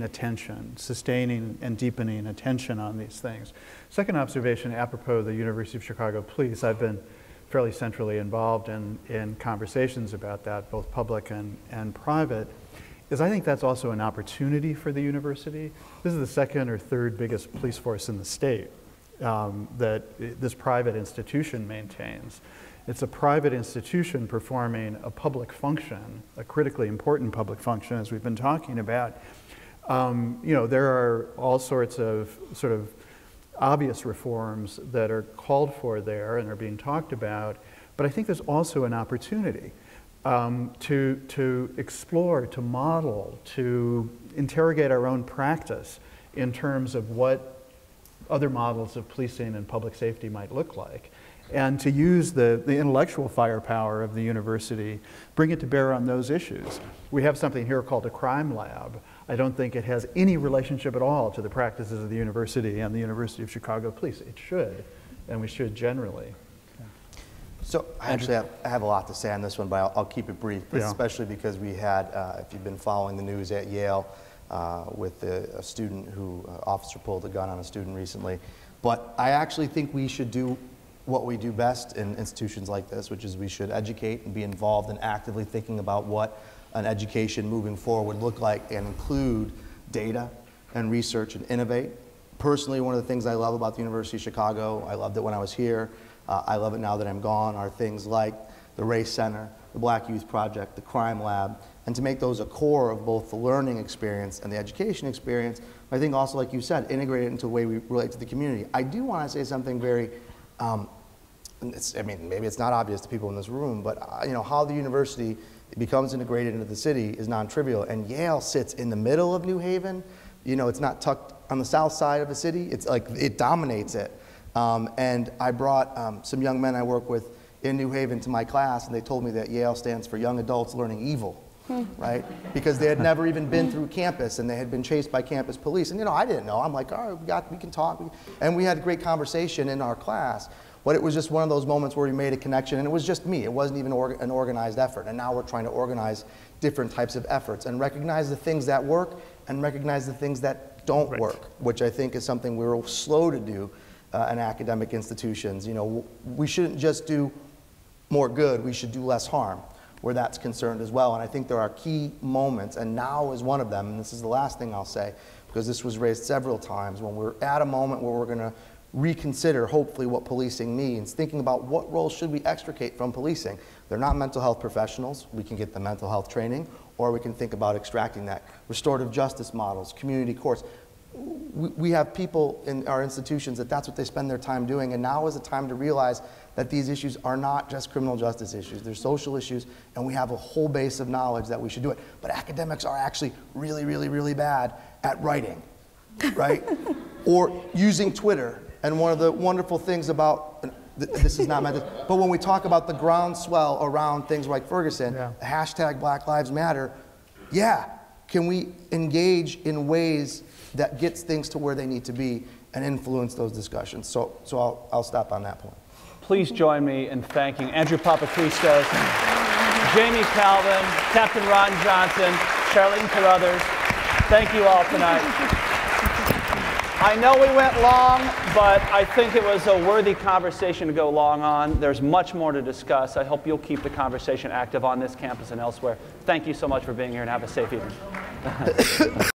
attention, sustaining and deepening attention on these things. Second observation, apropos the University of Chicago Police, I've been fairly centrally involved in conversations about that, both public and private, is I think that's also an opportunity for the university. This is the second or third biggest police force in the state that this private institution maintains. It's a private institution performing a public function, a critically important public function, as we've been talking about. There are all sorts of sort of obvious reforms that are called for there and are being talked about, but I think there's also an opportunity to explore, to model, to interrogate our own practice in terms of what other models of policing and public safety might look like, and to use the intellectual firepower of the university, bring it to bear on those issues. We have something here called a crime lab. I don't think it has any relationship at all to the practices of the university and the University of Chicago Police. It should, and we should generally. So actually, I have a lot to say on this one, but I'll keep it brief, Yeah. especially because we had, if you've been following the news at Yale, with a student who, officer pulled a gun on a student recently. But I actually think we should do what we do best in institutions like this, which is we should educate and be involved in actively thinking about what an education moving forward would look like and include data and research and innovate. Personally, one of the things I love about the University of Chicago, I loved it when I was here, I love it now that I'm gone, are things like the Race Center, the Black Youth Project, the Crime Lab, and to make those a core of both the learning experience and the education experience. I think also, like you said, integrate it into the way we relate to the community. I do want to say something very, maybe it's not obvious to people in this room, but how the university becomes integrated into the city is non-trivial. And Yale sits in the middle of New Haven. It's not tucked on the south side of the city. It's like, it dominates it. And I brought some young men I work with in New Haven to my class, and they told me that Yale stands for Young Adults Learning Evil, right? Because they had never even been through campus, and they had been chased by campus police. And I didn't know. I'm like, all right, we can talk. And we had a great conversation in our class. But it was just one of those moments where we made a connection, and it was just me. It wasn't even an organized effort. And now we're trying to organize different types of efforts and recognize the things that work and recognize the things that don't work, which I think is something we're slow to do in academic institutions. We shouldn't just do more good, we should do less harm where that's concerned as well. And I think there are key moments, and now is one of them, and this is the last thing I'll say, because this was raised several times, when we're at a moment where we're going to reconsider, hopefully, what policing means, thinking about what roles should we extricate from policing. They're not mental health professionals. We can get the mental health training, or we can think about extracting that. Restorative justice models, community courts. We have people in our institutions that's what they spend their time doing, and now is the time to realize that these issues are not just criminal justice issues. They're social issues, and we have a whole base of knowledge that we should do it. But academics are actually really, really, really bad at writing, right? Or using Twitter. And one of the wonderful things about, this is not meant to, but when we talk about the groundswell around things like Ferguson, the hashtag Black Lives Matter, can we engage in ways that gets things to where they need to be and influence those discussions? So I'll stop on that point. Please join me in thanking Andrew Papachristos, Jamie Calvin, Captain Ron Johnson, Charlene Carruthers. Thank you all tonight. I know we went long, but I think it was a worthy conversation to go long on. There's much more to discuss. I hope you'll keep the conversation active on this campus and elsewhere. Thank you so much for being here, and have a safe evening.